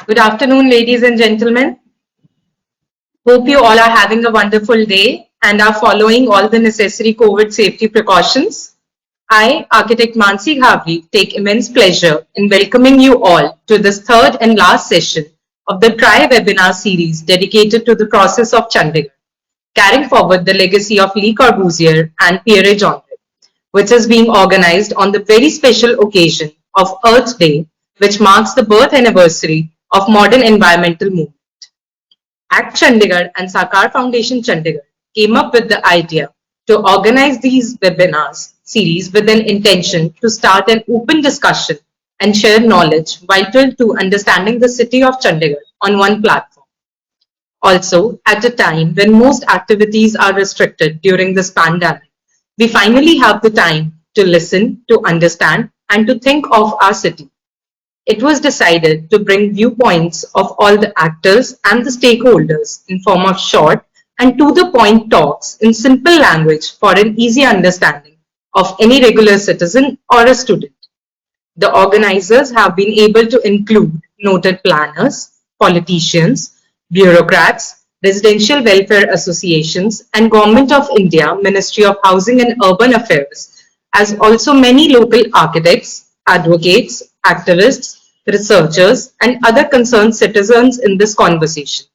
Good afternoon, ladies and gentlemen. Hope you all are having a wonderful day and are following all the necessary COVID safety precautions. I, Architect Mansi Ghavri, take immense pleasure in welcoming you all to this third and last session of the Tri-Webinar series dedicated to the process of Chandigarh, carrying forward the legacy of Lee Corbusier and Pierre Jeanneret, which is being organized on the very special occasion of Earth Day, which marks the birth anniversary of modern environmental movement. ACT Chandigarh and Sakar Foundation Chandigarh came up with the idea to organize these webinars series with an intention to start an open discussion and share knowledge vital to understanding the city of Chandigarh on one platform. Also, at a time when most activities are restricted during this pandemic, we finally have the time to listen, to understand, and to think of our city. It was decided to bring viewpoints of all the actors and the stakeholders in form of short and to-the-point talks in simple language for an easy understanding of any regular citizen or a student. The organizers have been able to include noted planners, politicians, bureaucrats, residential welfare associations, and Government of India Ministry of Housing and Urban Affairs, as also many local architects, advocates, activists, researchers, and other concerned citizens in this conversation.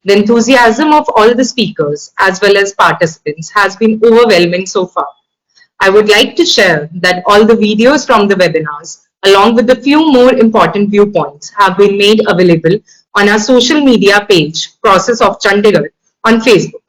The enthusiasm of all the speakers as well as participants has been overwhelming so far. I would like to share that all the videos from the webinars, along with a few more important viewpoints, have been made available on our social media page, Process of Chandigarh, on Facebook.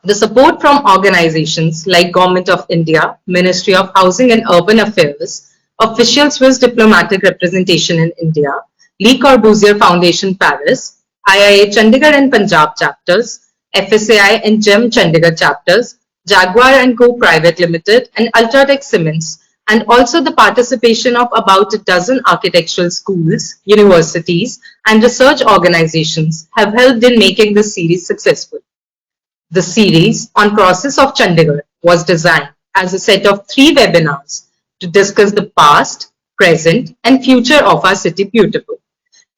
The support from organizations like Government of India, Ministry of Housing and Urban Affairs, Official Swiss Diplomatic Representation in India, Lee Corbusier Foundation Paris, IIA Chandigarh and Punjab chapters, FSAI and GEM Chandigarh chapters, Jaguar and Co Private Limited, and Ultratech Cements, and also the participation of about a dozen architectural schools, universities, and research organizations have helped in making this series successful. The series on Process of Chandigarh was designed as a set of 3 webinars to discuss the past, present, and future of our city beautiful.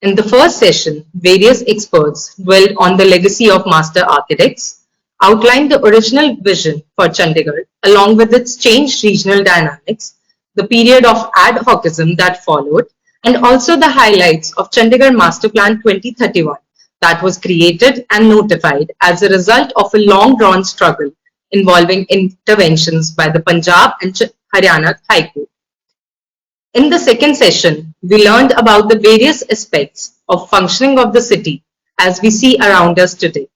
In the first session, various experts dwelled on the legacy of master architects, outlined the original vision for Chandigarh along with its changed regional dynamics, the period of ad hocism that followed, and also the highlights of Chandigarh Master Plan 2031 that was created and notified as a result of a long-drawn struggle involving interventions by the Punjab and Haryana High Court. In the second session, we learned about the various aspects of functioning of the city as we see around us today.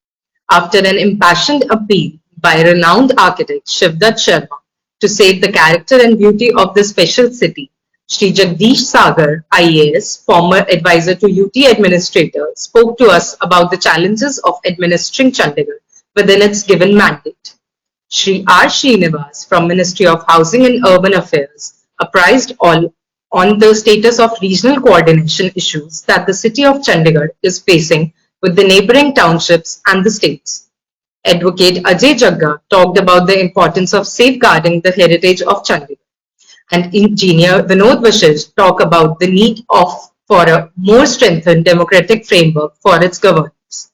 After an impassioned appeal by renowned architect Shivdat Sharma to save the character and beauty of the special city, Shri Jagdish Sagar, IAS, former advisor to UT administrator, spoke to us about the challenges of administering Chandigarh within its given mandate. Shri R. Srinivas from Ministry of Housing and Urban Affairs apprised all on the status of regional coordination issues that the city of Chandigarh is facing with the neighboring townships and the states. Advocate Ajay Jagga talked about the importance of safeguarding the heritage of Chandigarh. And engineer Vinod Vishesh talked about the need for a more strengthened democratic framework for its governance.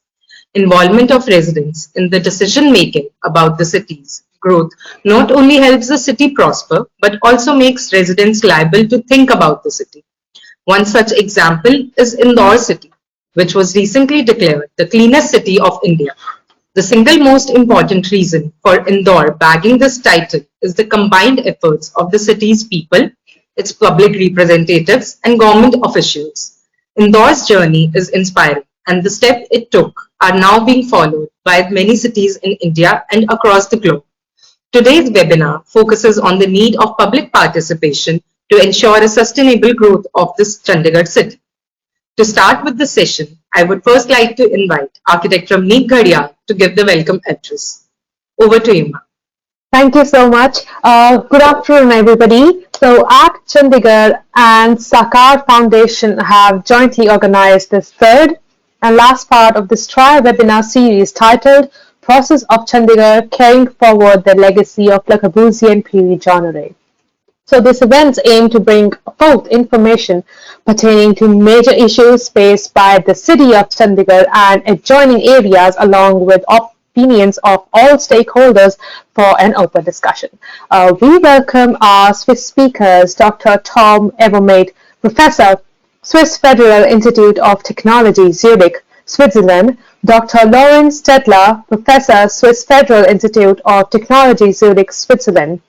Involvement of residents in the decision making about the city's growth not only helps the city prosper, but also makes residents liable to think about the city. One such example is Indore city, which was recently declared the cleanest city of India. The single most important reason for Indore bagging this title is the combined efforts of the city's people, its public representatives, and government officials. Indore's journey is inspiring, and the steps it took are now being followed by many cities in India and across the globe. Today's webinar focuses on the need of public participation to ensure a sustainable growth of this Chandigarh city. To start with the session, I would first like to invite architect Ramneet Ghadial to give the welcome address. Over to you, ma'am. Thank you so much. Good afternoon, everybody. So, ACT Chandigarh and Sakar Foundation have jointly organized this third and last part of this tri-webinar series titled Process of Chandigarh Carrying Forward the Legacy of Corbusier and Pierre Jeanneret. So these events aim to bring forth information pertaining to major issues faced by the city of Chandigarh and adjoining areas, along with opinions of all stakeholders for an open discussion. We welcome our Swiss speakers, Dr. Tom Evermaid, Professor, Swiss Federal Institute of Technology, Zurich, Switzerland; Dr. Lorenz Stedler, Professor, Swiss Federal Institute of Technology, Zurich, Switzerland.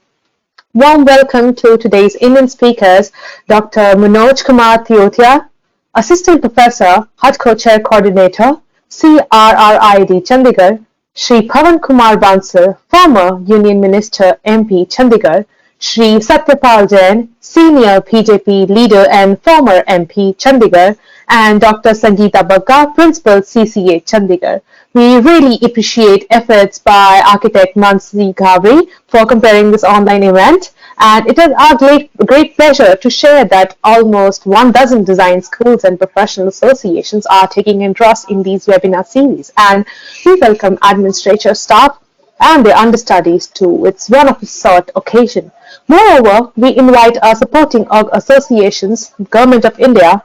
Warm welcome to today's Indian speakers, Dr. Manoj Kumar Thiotia, Assistant Professor, HUD Co-Chair Coordinator, CRRID Chandigarh; Shri Pawan Kumar Bansal, former Union Minister MP Chandigarh; Shri Satyapal Jain, Senior BJP Leader and former MP Chandigarh; and Dr. Sangeeta Bagga, Principal CCA Chandigarh. We really appreciate efforts by architect Mansi Ghavri for preparing this online event, and it is our great pleasure to share that almost 12 design schools and professional associations are taking interest in these webinar series, and we welcome administrative staff and their understudies too. It's one of a sort occasion. Moreover, we invite our supporting associations, Government of India,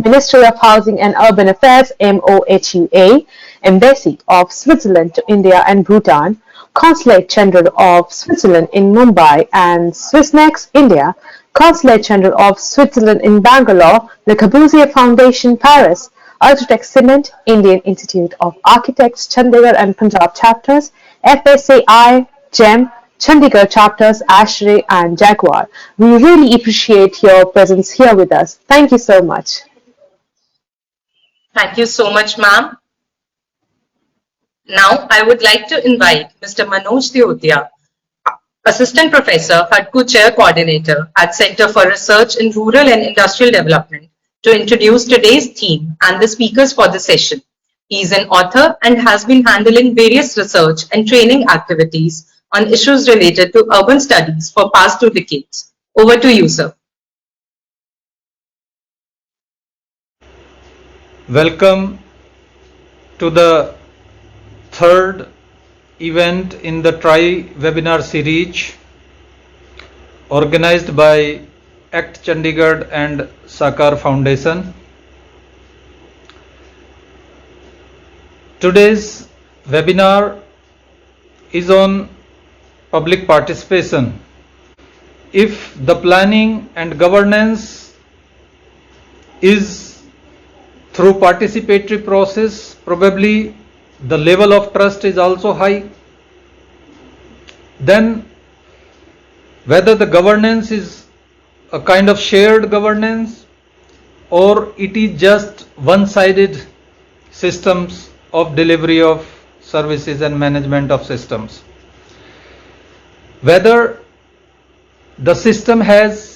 Ministry of Housing and Urban Affairs (MOHUA), Embassy of Switzerland to India and Bhutan, Consulate General of Switzerland in Mumbai, and Swissnex India, Consulate General of Switzerland in Bangalore, the Corbusier Foundation Paris, Architect Cement, Indian Institute of Architects Chandigarh and Punjab chapters, FSAI, GEM, Chandigarh chapters, ASHRAE and Jaguar. We really appreciate your presence here with us. Thank you so much. Thank you so much, ma'am. Now, I would like to invite Mr. Manoj Thiotia, Assistant Professor, HUD Co-Chair Coordinator at Center for Research in Rural and Industrial Development, to introduce today's theme and the speakers for the session. He is an author and has been handling various research and training activities on issues related to urban studies for past 2 decades. Over to you, sir. Welcome to the third event in the tri-webinar series organized by ACT Chandigarh and Sakar Foundation. Today's webinar is on public participation. If the planning and governance is through participatory process, probably the level of trust is also high. Then whether the governance is a kind of shared governance or it is just one-sided systems of delivery of services and management of systems. Whether the system has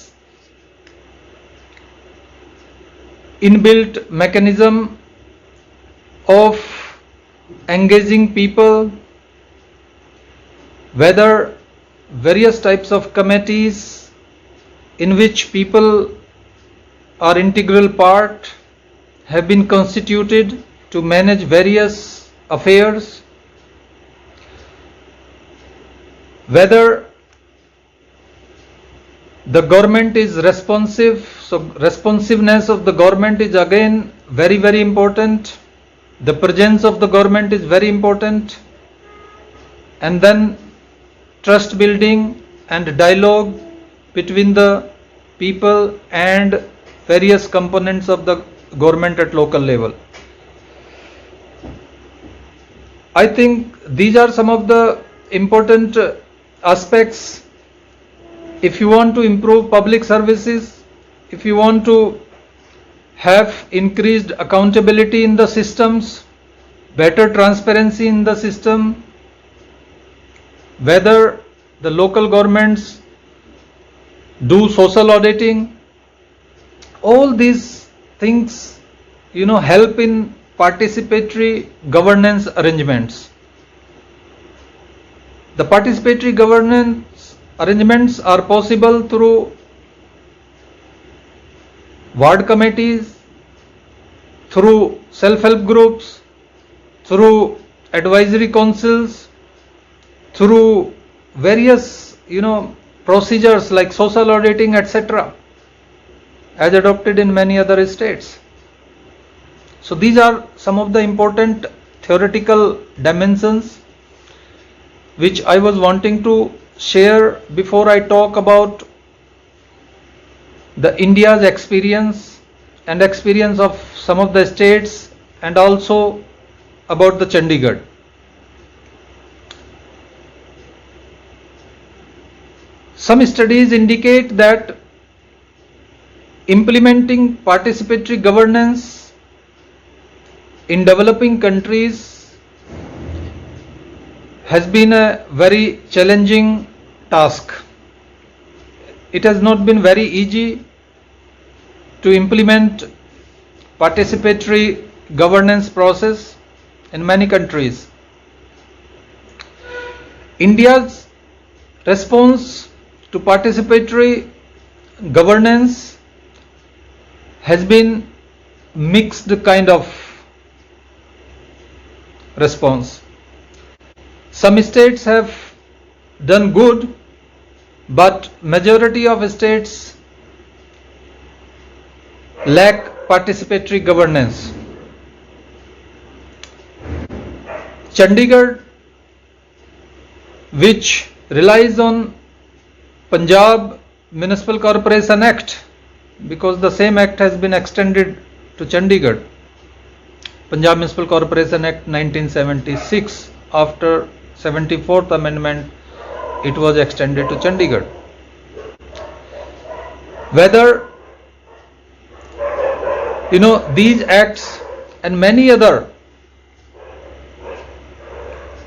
inbuilt mechanism of engaging people, whether various types of committees in which people are integral part have been constituted to manage various affairs, whether the government is responsive. So responsiveness of the government is again very important. The presence of the government is very important. And then trust building and dialogue between the people and various components of the government at local level. I think these are some of the important aspects. If you want to improve public services, if you want to have increased accountability in the systems, better transparency in the system, whether the local governments do social auditing, all these things, help in participatory governance arrangements. The participatory governance arrangements are possible through ward committees, through self-help groups, through advisory councils, through various procedures like social auditing, etc., as adopted in many other states. So these are some of the important theoretical dimensions which I was wanting to share before I talk about the India's experience and experience of some of the states, and also about the Chandigarh. Some studies indicate that implementing participatory governance in developing countries has been a very challenging task. It has not been very easy to implement participatory governance process in many countries. India's response to participatory governance has been mixed kind of response. Some states have done good, but majority of states lack participatory governance. Chandigarh, which relies on Punjab Municipal Corporation Act, because the same act has been extended to Chandigarh, Punjab Municipal Corporation Act 1976, after 74th Amendment it was extended to Chandigarh. Whether these acts and many other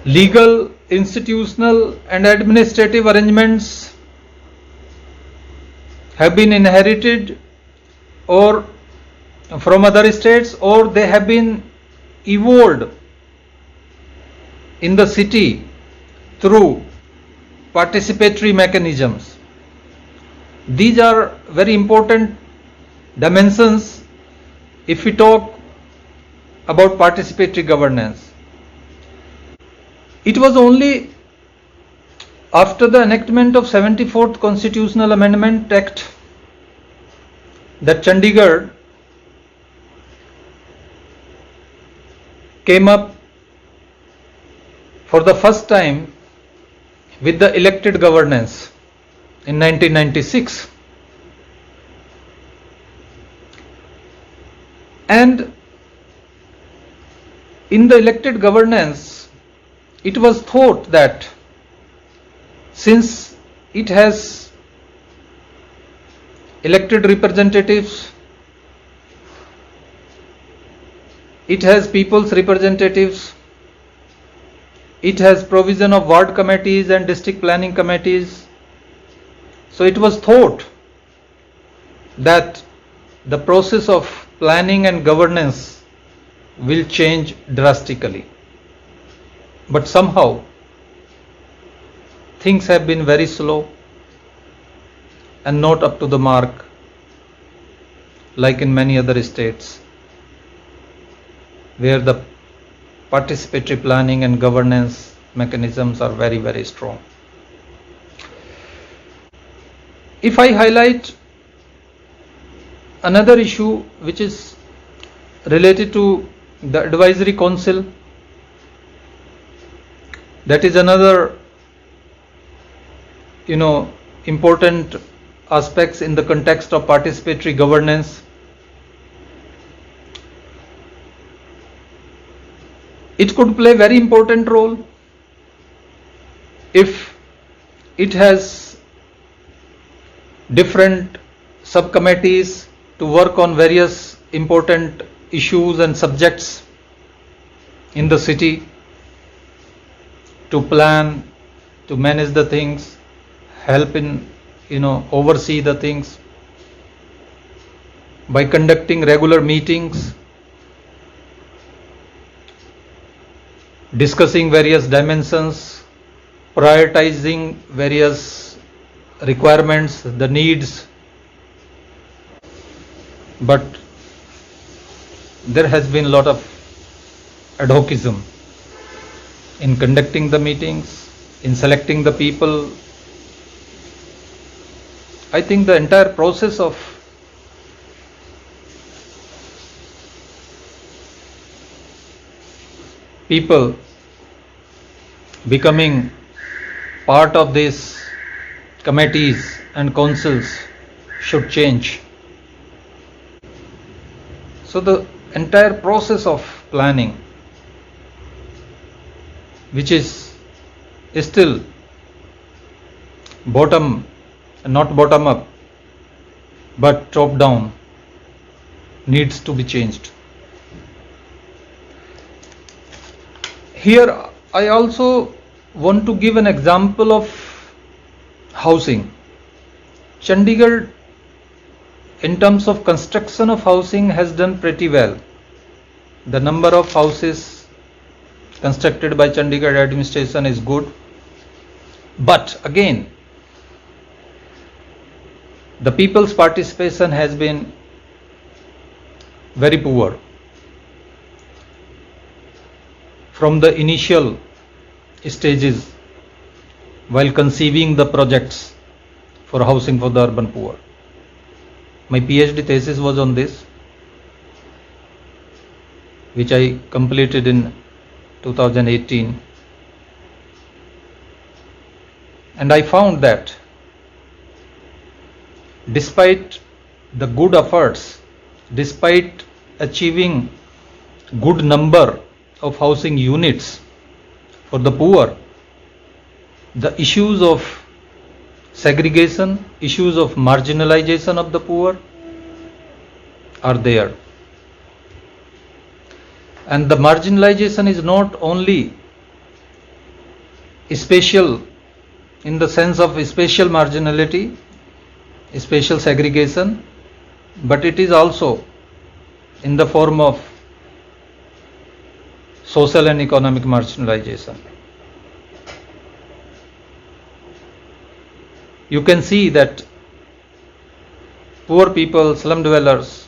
legal, institutional and administrative arrangements have been inherited or from other states, or they have been evolved in the city through participatory mechanisms. These are very important dimensions if we talk about participatory governance. It was only after the enactment of 74th Constitutional Amendment Act that Chandigarh came up for the first time with the elected governance in 1996. And in the elected governance, it was thought that since it has elected representatives, it has people's representatives, it has provision of ward committees and district planning committees, so it was thought that the process of planning and governance will change drastically. But somehow things have been very slow and not up to the mark like in many other states where the participatory planning and governance mechanisms are very, very strong. If I highlight another issue which is related to the advisory council, that is another important aspects in the context of participatory governance. It could play a very important role if it has different subcommittees to work on various important issues and subjects in the city, to plan, to manage the things, help in oversee the things by conducting regular meetings, discussing various dimensions, prioritizing various requirements, the needs. But there has been a lot of ad hocism in conducting the meetings, in selecting the people, I think the entire process of people becoming part of these committees and councils should change. So the entire process of planning, which is still not bottom up, but top down, needs to be changed. Here I also want to give an example of housing. Chandigarh, in terms of construction of housing, has done pretty well. The number of houses constructed by Chandigarh administration is good, but again, the people's participation has been very poor. From the initial stages, while conceiving the projects for housing for the urban poor. My PhD thesis was on this, which I completed in 2018. And I found that despite the good efforts, despite achieving good number of housing units for the poor, the issues of segregation, issues of marginalization of the poor are there. And the marginalization is not only spatial in the sense of spatial marginality, spatial segregation, but it is also in the form of social and economic marginalization. You can see that poor people, slum dwellers,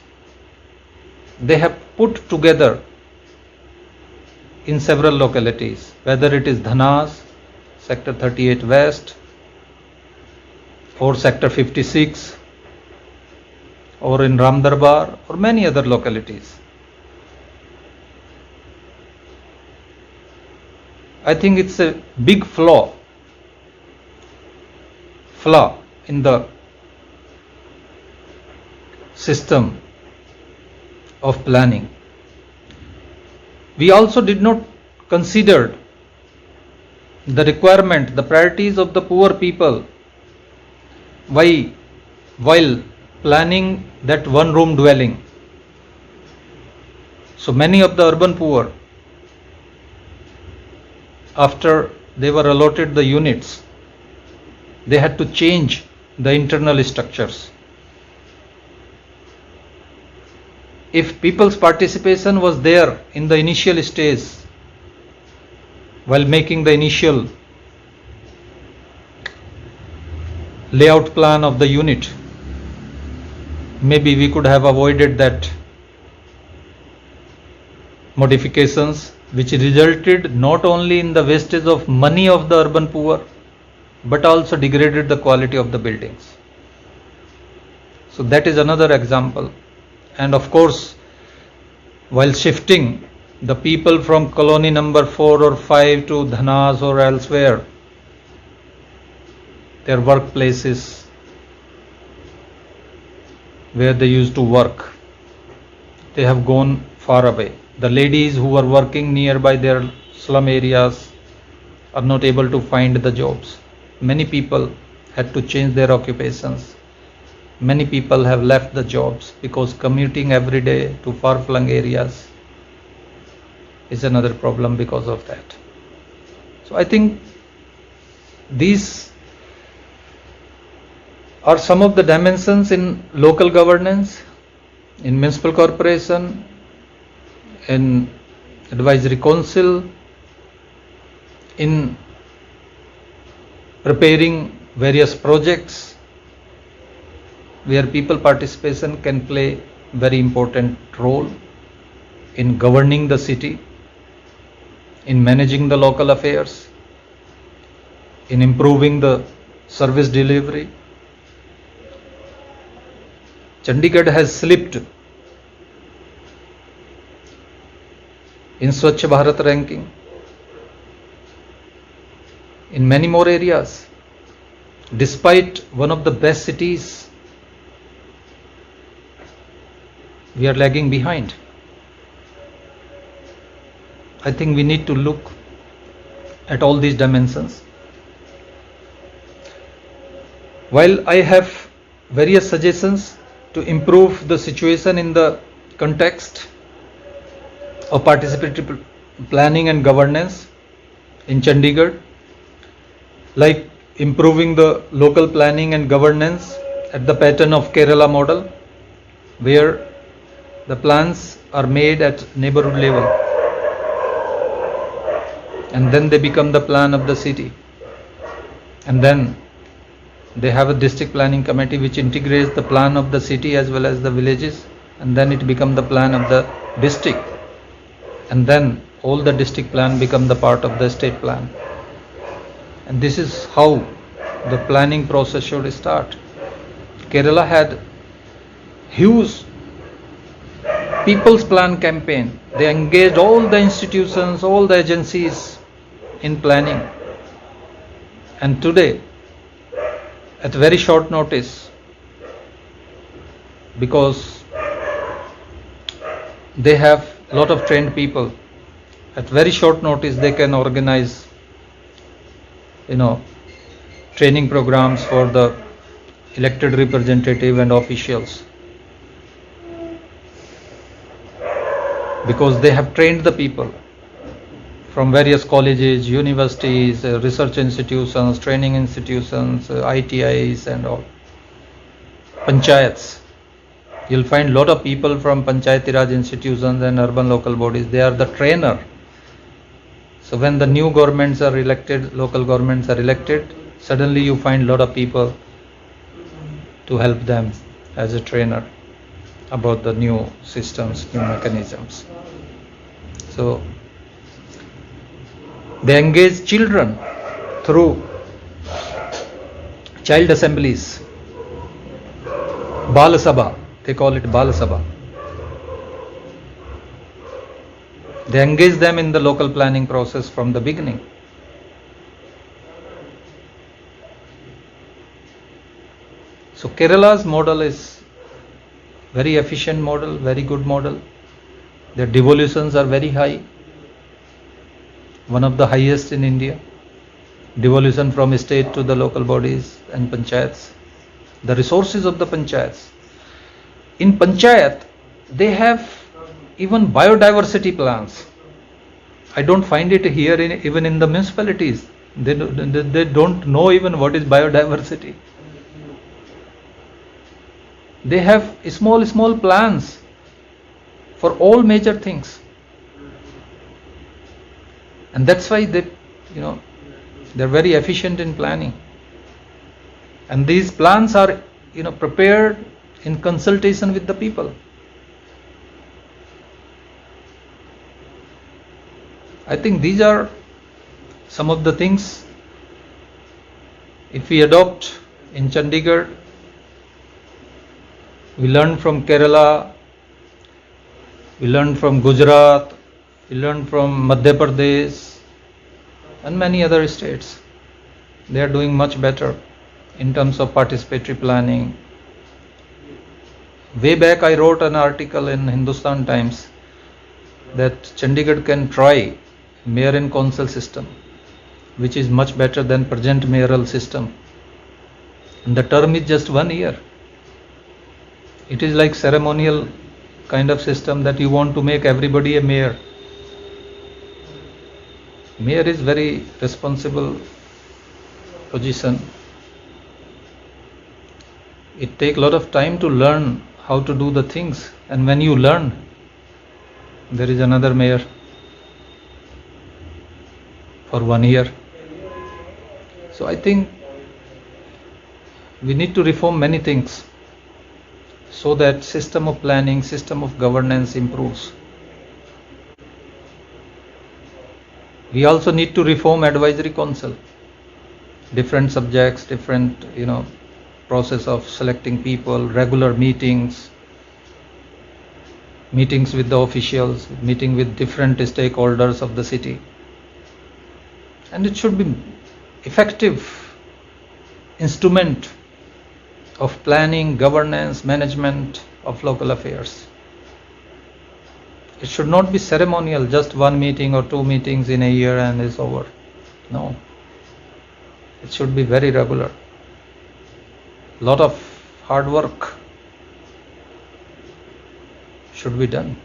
they have put together in several localities, whether it is Dhanas, Sector 38 West, or Sector 56, or in Ramdarbar, or many other localities. I think it's a big flaw in the system of planning. We also did not consider the requirement, the priorities of the poor people while planning that one room dwelling. So many of the urban poor, after they were allotted the units, they had to change the internal structures. If people's participation was there in the initial stage, while making the initial layout plan of the unit, maybe we could have avoided that modifications, which resulted not only in the wastage of money of the urban poor, but also degraded the quality of the buildings. So that is another example. And of course, while shifting the people from colony number 4 or 5 to Dhanas or elsewhere, their workplaces where they used to work, they have gone far away. The ladies who were working nearby their slum areas are not able to find the jobs. Many people had to change their occupations. Many people have left the jobs because commuting every day to far-flung areas is another problem because of that. So I think these are some of the dimensions in local governance, in municipal corporation, in advisory council, in preparing various projects where people participation can play very important role in governing the city, in managing the local affairs, in improving the service delivery, Chandigarh has slipped in Swachh Bharat ranking. In many more areas, despite one of the best cities, we are lagging behind. I think we need to look at all these dimensions. While I have various suggestions to improve the situation in the context of participatory planning and governance in Chandigarh, like improving the local planning and governance at the pattern of Kerala model, where the plans are made at neighborhood level and then they become the plan of the city, and then they have a district planning committee which integrates the plan of the city as well as the villages, and then it becomes the plan of the district, and then all the district plan become the part of the state plan. And this is how the planning process should start. Kerala had huge people's plan campaign. They engaged all the institutions, all the agencies in planning. And today, at very short notice, because they have a lot of trained people, at very short notice they can organize training programs for the elected representative and officials, because they have trained the people from various colleges, universities, research institutions, training institutions, ITIs and all. Panchayats, you'll find a lot of people from Panchayati Raj institutions and urban local bodies. They are the trainer. So when the new governments are elected, local governments are elected, suddenly you find a lot of people to help them as a trainer about the new systems, new mechanisms. So they engage children through child assemblies, Bal Sabha, they call it Bal Sabha. They engage them in the local planning process from the beginning. So Kerala's model is very efficient model, very good model. Their devolutions are very high, one of the highest in India. Devolution from state to the local bodies and panchayats. The resources of the panchayats. In panchayat, they have even biodiversity plans. I don't find it here even in the municipalities. They don't know even what is biodiversity. They have small plans for all major things. And that's why they're very efficient in planning. And these plans are prepared in consultation with the people. I think these are some of the things, if we adopt in Chandigarh, we learn from Kerala, we learn from Gujarat, we learn from Madhya Pradesh and many other states. They are doing much better in terms of participatory planning. Way back I wrote an article in Hindustan Times that Chandigarh can try mayor and council system, which is much better than present mayoral system. And the term is just 1 year. It is like ceremonial kind of system that you want to make everybody a mayor. Mayor is very responsible position. It takes a lot of time to learn how to do the things, and when you learn, there is another mayor for 1 year. So I think we need to reform many things so that system of planning, system of governance improves. We also need to reform advisory council. Different subjects, different process of selecting people, regular meetings with the officials, meeting with different stakeholders of the city. And it should be effective instrument of planning, governance, management of local affairs. It should not be ceremonial, just one meeting or two meetings in a year and it's over. No. It should be very regular. Lot of hard work should be done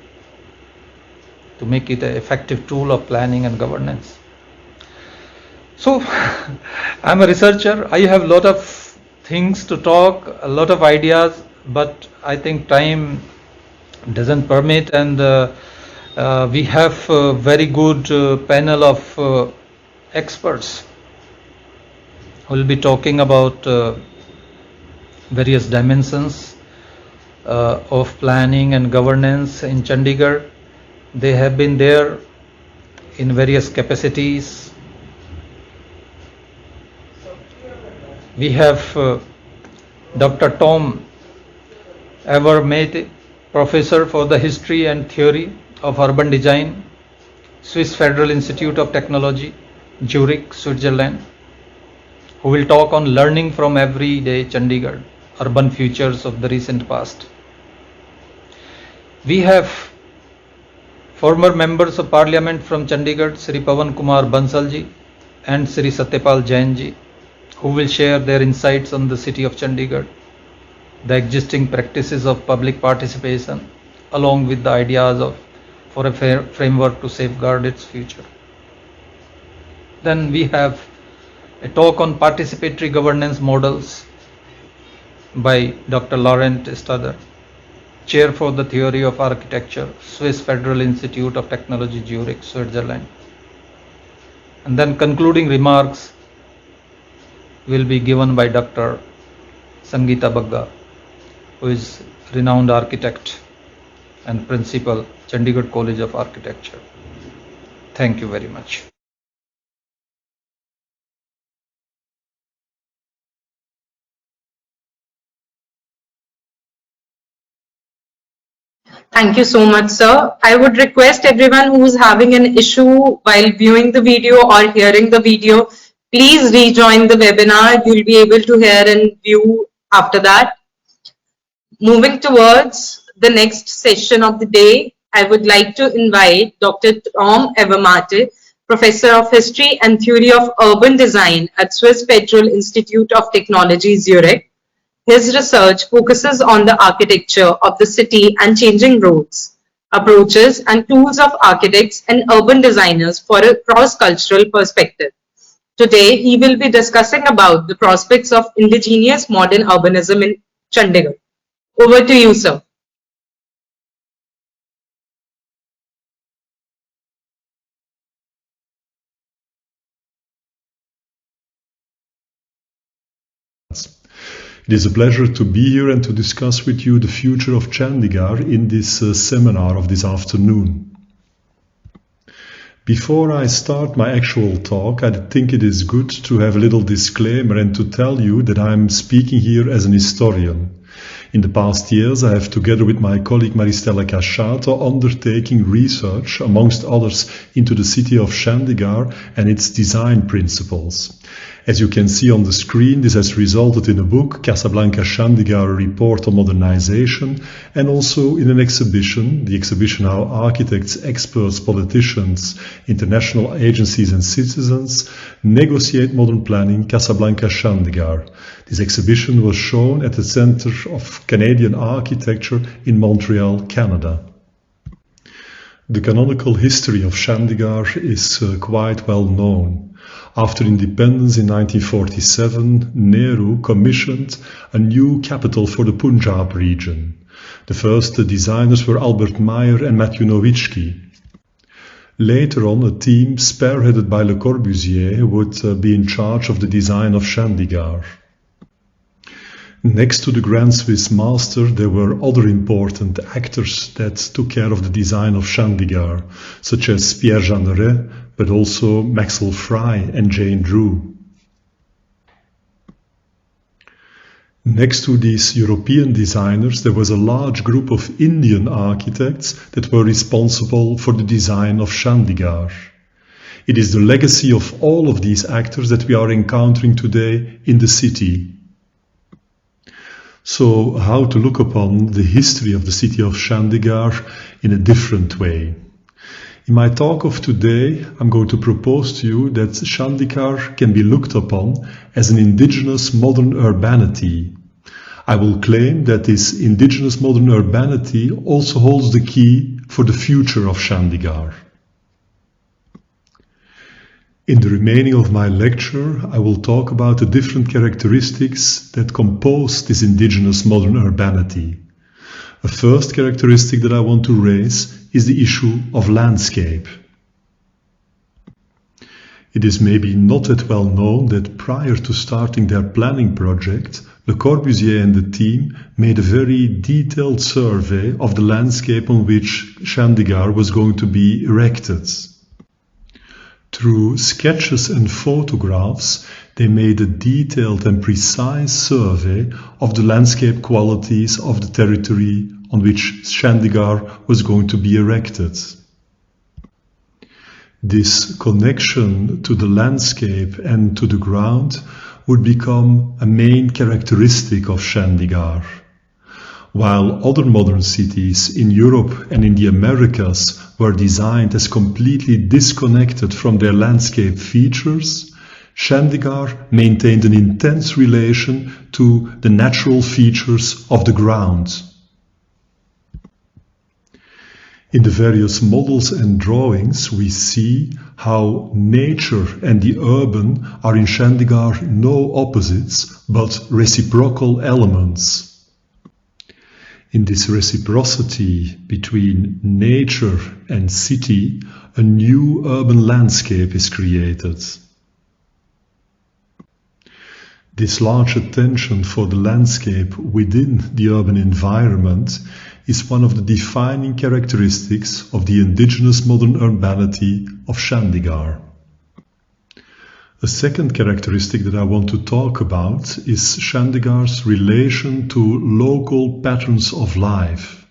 to make it an effective tool of planning and governance. So, I'm a researcher. I have a lot of things to talk, a lot of ideas, but I think time doesn't permit, and we have a very good panel of experts who will be talking about various dimensions of planning and governance in Chandigarh. They have been there in various capacities. We have Dr. Tom Evermade, Professor for the History and Theory of Urban Design, Swiss Federal Institute of Technology, Zurich, Switzerland, who will talk on learning from everyday Chandigarh, urban futures of the recent past. We have former members of Parliament from Chandigarh, Sri Pawan Kumar Bansalji and Sri Satyapal Jainji, who will share their insights on the city of Chandigarh, the existing practices of public participation, along with the ideas for a framework to safeguard its future. Then we have a talk on participatory governance models by Dr. Laurent Stader, Chair for the Theory of Architecture, Swiss Federal Institute of Technology, Zurich, Switzerland. And then concluding remarks will be given by Dr. Sangeeta Bagga, who is renowned architect and principal, Chandigarh College of Architecture. Thank you very much. Thank you so much, sir. I would request everyone who is having an issue while viewing the video or hearing the video, please rejoin the webinar. You'll be able to hear and view after that. Moving towards the next session of the day, I would like to invite Dr. Tom Evermate, Professor of History and Theory of Urban Design at Swiss Federal Institute of Technology, Zurich. His research focuses on the architecture of the city and changing roads, approaches and tools of architects and urban designers for a cross-cultural perspective. Today, he will be discussing about the prospects of indigenous modern urbanism in Chandigarh. Over to you, sir. It is a pleasure to be here and to discuss with you the future of Chandigarh in this seminar of this afternoon. Before I start my actual talk, I think it is good to have a little disclaimer and to tell you that I'm speaking here as an historian. In the past years, I have, together with my colleague Maristella Casciato, undertaking research, amongst others, into the city of Chandigarh and its design principles. As you can see on the screen, this has resulted in a book, Casablanca Chandigarh, a report on modernization, and also in an exhibition, the exhibition How Architects, Experts, Politicians, International Agencies and Citizens Negotiate Modern Planning, Casablanca Chandigarh. This exhibition was shown at the Center of Canadian Architecture in Montreal, Canada. The canonical history of Chandigarh is quite well known. After independence in 1947, Nehru commissioned a new capital for the Punjab region. The first designers were Albert Meyer and Matthew Nowitzki. Later on, a team spearheaded by Le Corbusier would be in charge of the design of Chandigarh. Next to the Grand Swiss Master, there were other important actors that took care of the design of Chandigarh, such as Pierre Jeanneret, but also Maxwell Fry and Jane Drew. Next to these European designers, there was a large group of Indian architects that were responsible for the design of Chandigarh. It is the legacy of all of these actors that we are encountering today in the city. So, how to look upon the history of the city of Chandigarh in a different way? In my talk of today, I'm going to propose to you that Chandigarh can be looked upon as an indigenous modern urbanity. I will claim that this indigenous modern urbanity also holds the key for the future of Chandigarh. In the remaining of my lecture, I will talk about the different characteristics that compose this indigenous modern urbanity. A first characteristic that I want to raise is the issue of landscape. It is maybe not that well known that prior to starting their planning project, Le Corbusier and the team made a very detailed survey of the landscape on which Chandigarh was going to be erected. Through sketches and photographs, they made a detailed and precise survey of the landscape qualities of the territory on which Chandigarh was going to be erected. This connection to the landscape and to the ground would become a main characteristic of Chandigarh. While other modern cities in Europe and in the Americas were designed as completely disconnected from their landscape features, Chandigarh maintained an intense relation to the natural features of the ground. In the various models and drawings, we see how nature and the urban are in Chandigarh no opposites, but reciprocal elements. In this reciprocity between nature and city, a new urban landscape is created. This large attention for the landscape within the urban environment is one of the defining characteristics of the indigenous modern urbanity of Chandigarh. A second characteristic that I want to talk about is Chandigarh's relation to local patterns of life.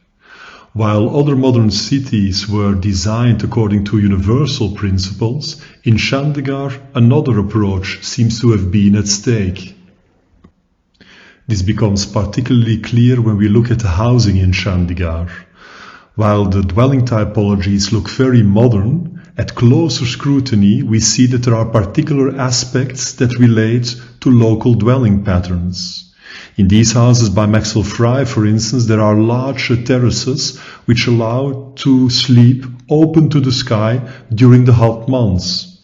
While other modern cities were designed according to universal principles, in Chandigarh another approach seems to have been at stake. This becomes particularly clear when we look at the housing in Chandigarh. While the dwelling typologies look very modern, at closer scrutiny we see that there are particular aspects that relate to local dwelling patterns. In these houses by Maxwell Fry, for instance, there are large terraces which allow to sleep open to the sky during the hot months.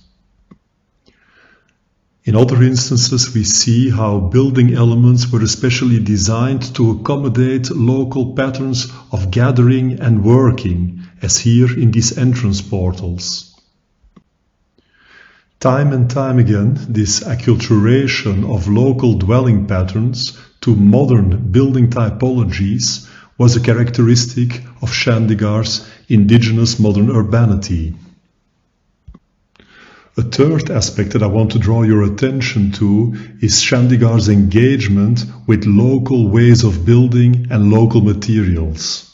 In other instances, we see how building elements were especially designed to accommodate local patterns of gathering and working, as here in these entrance portals. Time and time again, this acculturation of local dwelling patterns to modern building typologies was a characteristic of Chandigarh's indigenous modern urbanity. A third aspect that I want to draw your attention to is Chandigarh's engagement with local ways of building and local materials.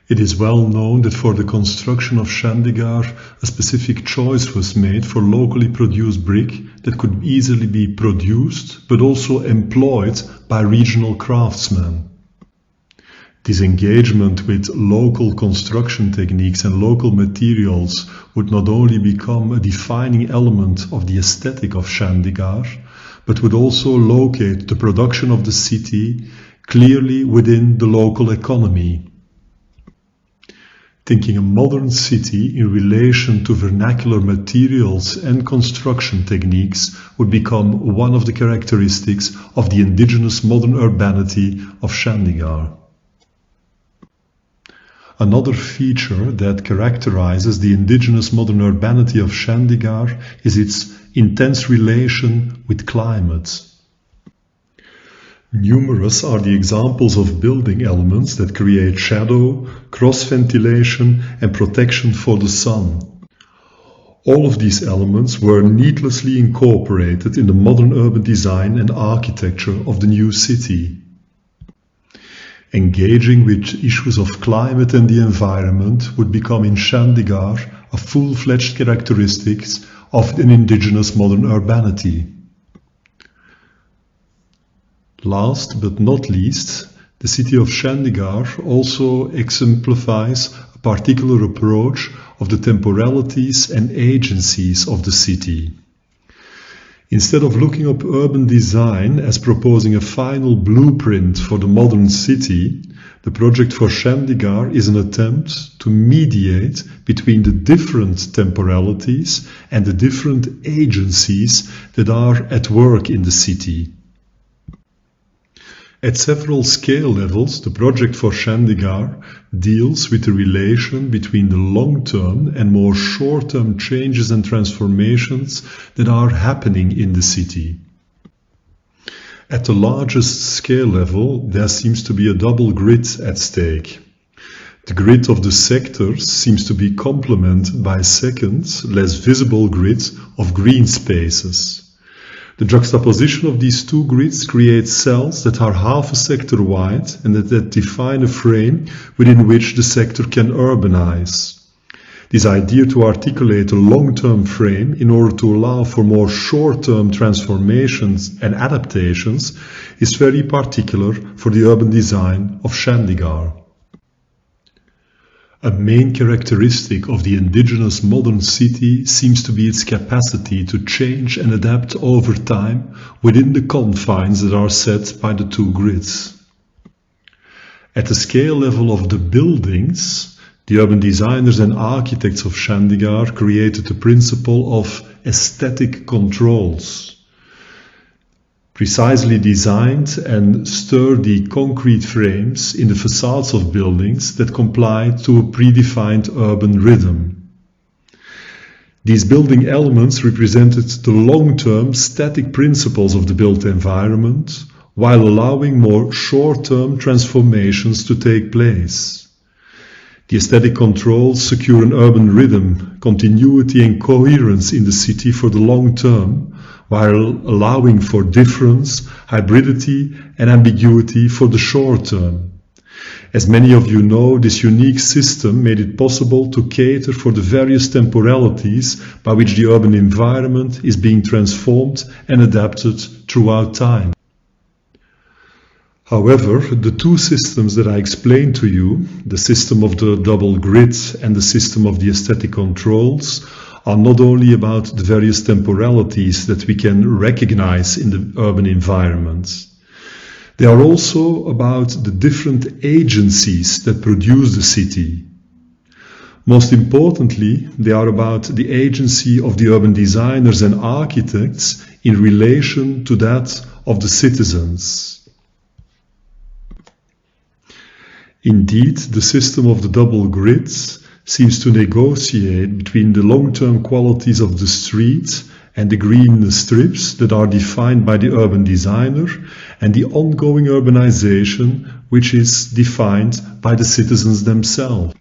It is well known that for the construction of Chandigarh, a specific choice was made for locally produced brick that could easily be produced but also employed by regional craftsmen. This engagement with local construction techniques and local materials would not only become a defining element of the aesthetic of Chandigarh, but would also locate the production of the city clearly within the local economy. Thinking a modern city in relation to vernacular materials and construction techniques would become one of the characteristics of the indigenous modern urbanity of Chandigarh. Another feature that characterizes the indigenous modern urbanity of Chandigarh is its intense relation with climate. Numerous are the examples of building elements that create shadow, cross-ventilation and protection for the sun. All of these elements were needlessly incorporated in the modern urban design and architecture of the new city. Engaging with issues of climate and the environment would become in Chandigarh a full-fledged characteristic of an indigenous modern urbanity. Last but not least, the city of Chandigarh also exemplifies a particular approach of the temporalities and agencies of the city. Instead of looking up urban design as proposing a final blueprint for the modern city, the project for Chandigarh is an attempt to mediate between the different temporalities and the different agencies that are at work in the city. At several scale levels, the project for Chandigarh deals with the relation between the long-term and more short-term changes and transformations that are happening in the city. At the largest scale level, there seems to be a double grid at stake. The grid of the sectors seems to be complemented by a second, less visible grid of green spaces. The juxtaposition of these two grids creates cells that are half a sector wide and that define a frame within which the sector can urbanize. This idea to articulate a long-term frame in order to allow for more short-term transformations and adaptations is very particular for the urban design of Chandigarh. A main characteristic of the indigenous modern city seems to be its capacity to change and adapt over time within the confines that are set by the two grids. At the scale level of the buildings, the urban designers and architects of Chandigarh created the principle of aesthetic controls. Precisely designed and sturdy concrete frames in the facades of buildings that comply to a predefined urban rhythm. These building elements represented the long-term static principles of the built environment, while allowing more short-term transformations to take place. The aesthetic controls secure an urban rhythm, continuity and coherence in the city for the long term, while allowing for difference, hybridity and ambiguity for the short term. As many of you know, this unique system made it possible to cater for the various temporalities by which the urban environment is being transformed and adapted throughout time. However, the two systems that I explained to you, the system of the double grid and the system of the aesthetic controls, are not only about the various temporalities that we can recognize in the urban environment. They are also about the different agencies that produce the city. Most importantly, they are about the agency of the urban designers and architects in relation to that of the citizens. Indeed, the system of the double grids seems to negotiate between the long-term qualities of the street and the green strips that are defined by the urban designer and the ongoing urbanization which is defined by the citizens themselves.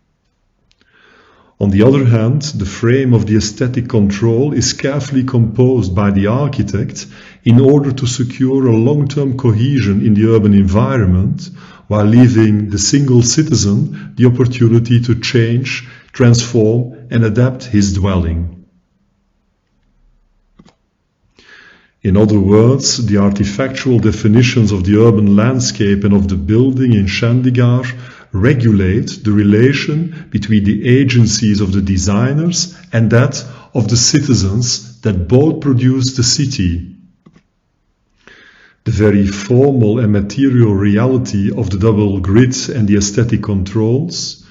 On the other hand, the frame of the aesthetic control is carefully composed by the architect in order to secure a long-term cohesion in the urban environment, while leaving the single citizen the opportunity to change, transform, and adapt his dwelling. In other words, the artifactual definitions of the urban landscape and of the building in Chandigarh regulate the relation between the agencies of the designers and that of the citizens that both produce the city. The very formal and material reality of the double grid and the aesthetic controls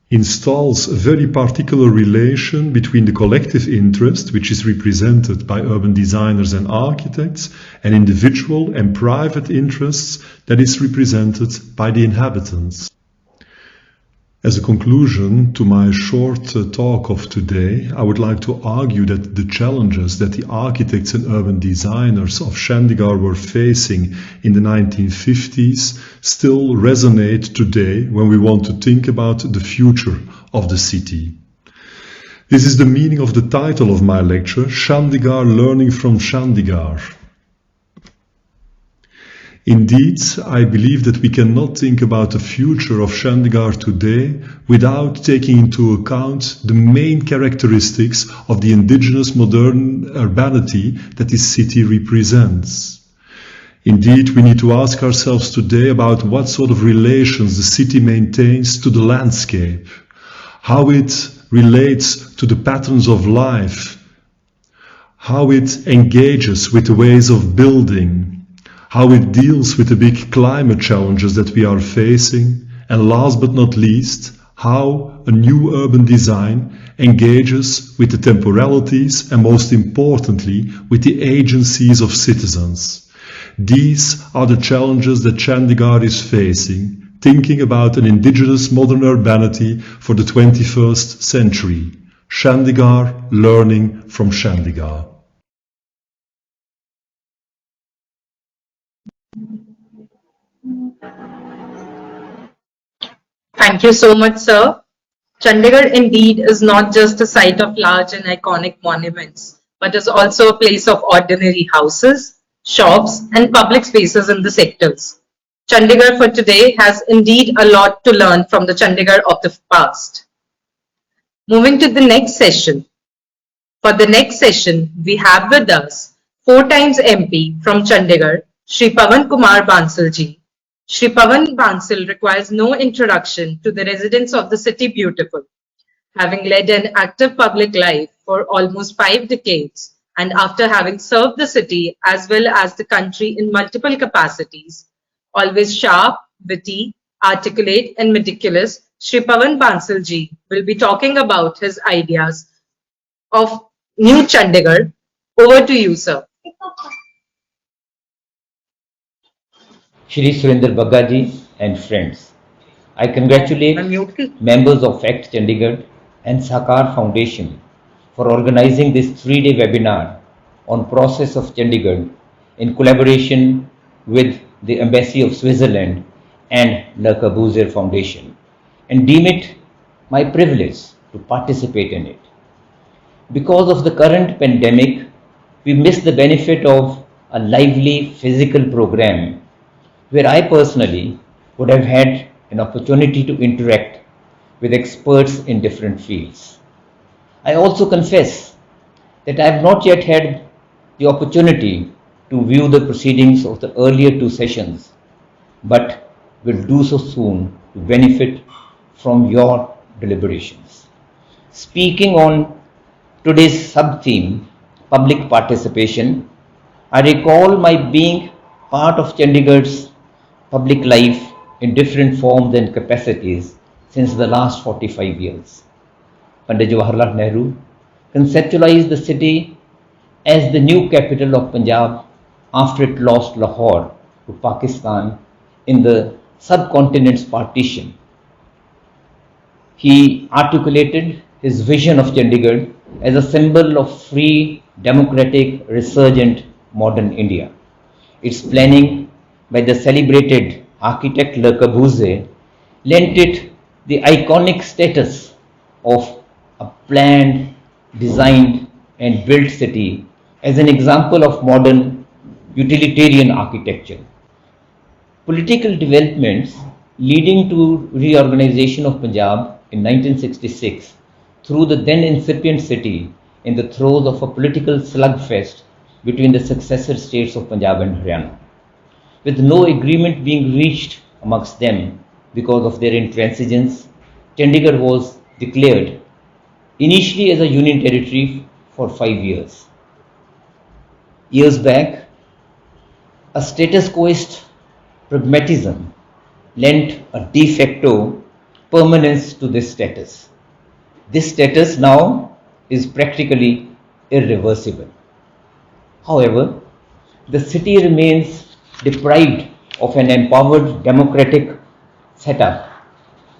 installs a very particular relation between the collective interest, which is represented by urban designers and architects, and individual and private interests that is represented by the inhabitants. As a conclusion to my short talk of today, I would like to argue that the challenges that the architects and urban designers of Chandigarh were facing in the 1950s still resonate today when we want to think about the future of the city. This is the meaning of the title of my lecture, Chandigarh Learning from Chandigarh. Indeed, I believe that we cannot think about the future of Chandigarh today without taking into account the main characteristics of the indigenous modern urbanity that this city represents. Indeed, we need to ask ourselves today about what sort of relations the city maintains to the landscape, how it relates to the patterns of life, how it engages with the ways of building, how it deals with the big climate challenges that we are facing, and last but not least, how a new urban design engages with the temporalities and most importantly, with the agencies of citizens. These are the challenges that Chandigarh is facing, thinking about an indigenous modern urbanity for the 21st century. Chandigarh, learning from Chandigarh. Thank you so much, sir. Chandigarh indeed is not just a site of large and iconic monuments, but is also a place of ordinary houses, shops, and public spaces in the sectors. Chandigarh for today has indeed a lot to learn from the Chandigarh of the past. Moving to the next session. For the next session, we have with us 4 times MP from Chandigarh, Shri Pawan Kumar Bansalji. Shri Pawan Bansal requires no introduction to the residents of the city beautiful. Having led an active public life for almost 5 decades, and after having served the city as well as the country in multiple capacities, always sharp, witty, articulate and meticulous, Shri Pawan Bansalji will be talking about his ideas of New Chandigarh. Over to you, sir. Shri Surinder Bagaji and friends, I congratulate members of ACT Chandigarh and Sakar Foundation for organizing this 3-day webinar on process of Chandigarh in collaboration with the Embassy of Switzerland and the Corbusier Foundation, and deem it my privilege to participate in it. Because of the current pandemic, we miss the benefit of a lively physical program where I personally would have had an opportunity to interact with experts in different fields. I also confess that I have not yet had the opportunity to view the proceedings of the earlier 2 sessions, but will do so soon to benefit from your deliberations. Speaking on today's sub-theme, public participation, I recall my being part of Chandigarh's public life in different forms and capacities since the last 45 years. Pandit Jawaharlal Nehru conceptualized the city as the new capital of Punjab after it lost Lahore to Pakistan in the subcontinent's partition. He articulated his vision of Chandigarh as a symbol of free, democratic, resurgent modern India. Its planning by the celebrated architect Le Corbusier lent it the iconic status of a planned, designed and built city as an example of modern utilitarian architecture. Political developments leading to reorganization of Punjab in 1966 through the then incipient city in the throes of a political slugfest between the successor states of Punjab and Haryana, with no agreement being reached amongst them because of their intransigence. Chandigarh was declared initially as a union territory for 5 years. Years back, a status quoist pragmatism lent a de facto permanence to this status. This status now is practically irreversible. However, the city remains deprived of an empowered democratic setup,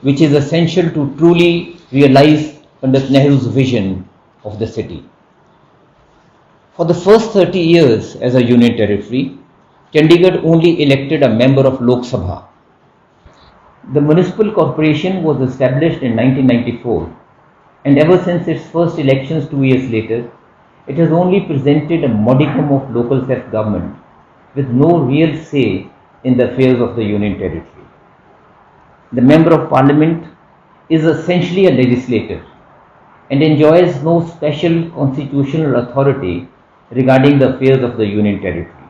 which is essential to truly realize Pandit Nehru's vision of the city. For the first 30 years as a union territory, Chandigarh only elected a member of Lok Sabha. The municipal corporation was established in 1994 And ever since its first elections 2 years later, it has only presented a modicum of local self-government with no real say in the affairs of the Union Territory. The Member of Parliament is essentially a legislator and enjoys no special constitutional authority regarding the affairs of the Union Territory.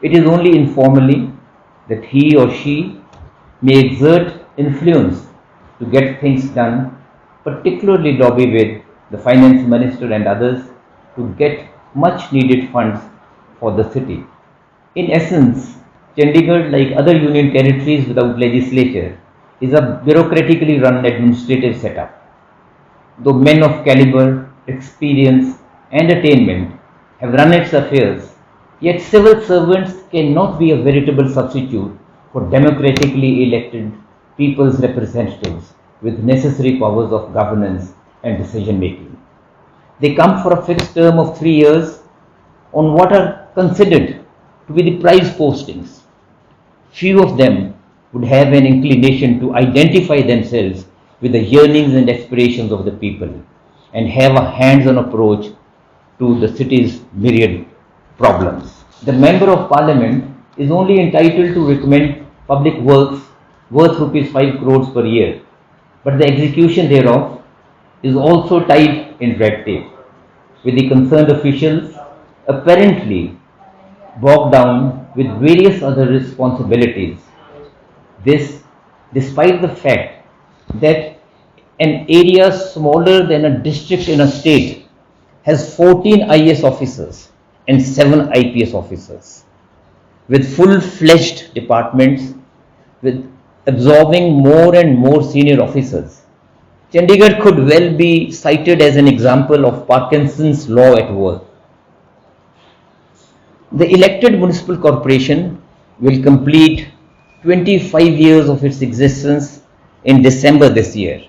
It is only informally that he or she may exert influence to get things done, particularly lobby with the Finance Minister and others to get much needed funds for the city. In essence, Chandigarh, like other union territories without legislature, is a bureaucratically run administrative setup. Though men of caliber, experience and attainment have run its affairs, yet civil servants cannot be a veritable substitute for democratically elected people's representatives with necessary powers of governance and decision making. They come for a fixed term of 3 years on what are considered to be the prize postings. Few of them would have an inclination to identify themselves with the yearnings and aspirations of the people and have a hands-on approach to the city's myriad problems. The Member of Parliament is only entitled to recommend public works worth rupees 5 crores per year, but the execution thereof is also tied in red tape, with the concerned officials apparently bogged down with various other responsibilities. This despite the fact that an area smaller than a district in a state has 14 IAS officers and 7 IPS officers, with full-fledged departments with absorbing more and more senior officers. Chandigarh could well be cited as an example of Parkinson's law at work. The elected municipal corporation will complete 25 years of its existence in December this year.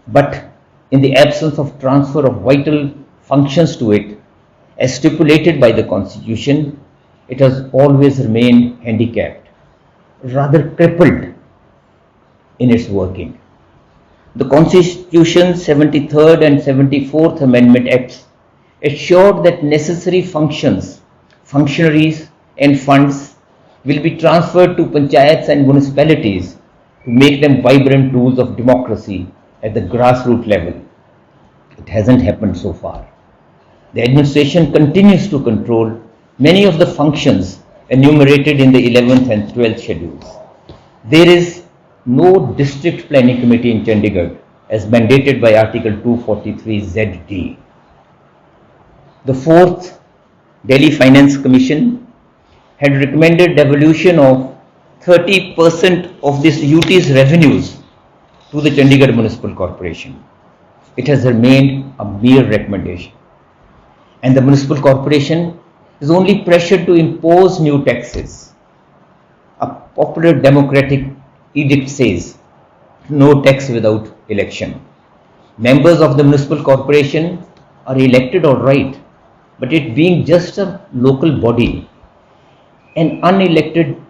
But in the absence of transfer of vital functions to it, as stipulated by the Constitution, it has always remained handicapped, rather crippled in its working. The Constitution's 73rd and 74th Amendment Acts assured that necessary functions, functionaries and funds will be transferred to panchayats and municipalities to make them vibrant tools of democracy at the grassroots level. It hasn't happened so far. The administration continues to control many of the functions enumerated in the 11th and 12th schedules. There is no district planning committee in Chandigarh as mandated by Article 243 ZD. The 4th Delhi Finance Commission had recommended devolution of 30% of this UT's revenues to the Chandigarh Municipal Corporation. It has remained a mere recommendation, and the Municipal Corporation is only pressured to impose new taxes. A popular democratic edict says, no tax without election. Members of the Municipal Corporation are elected all right, but it being just a local body, an unelected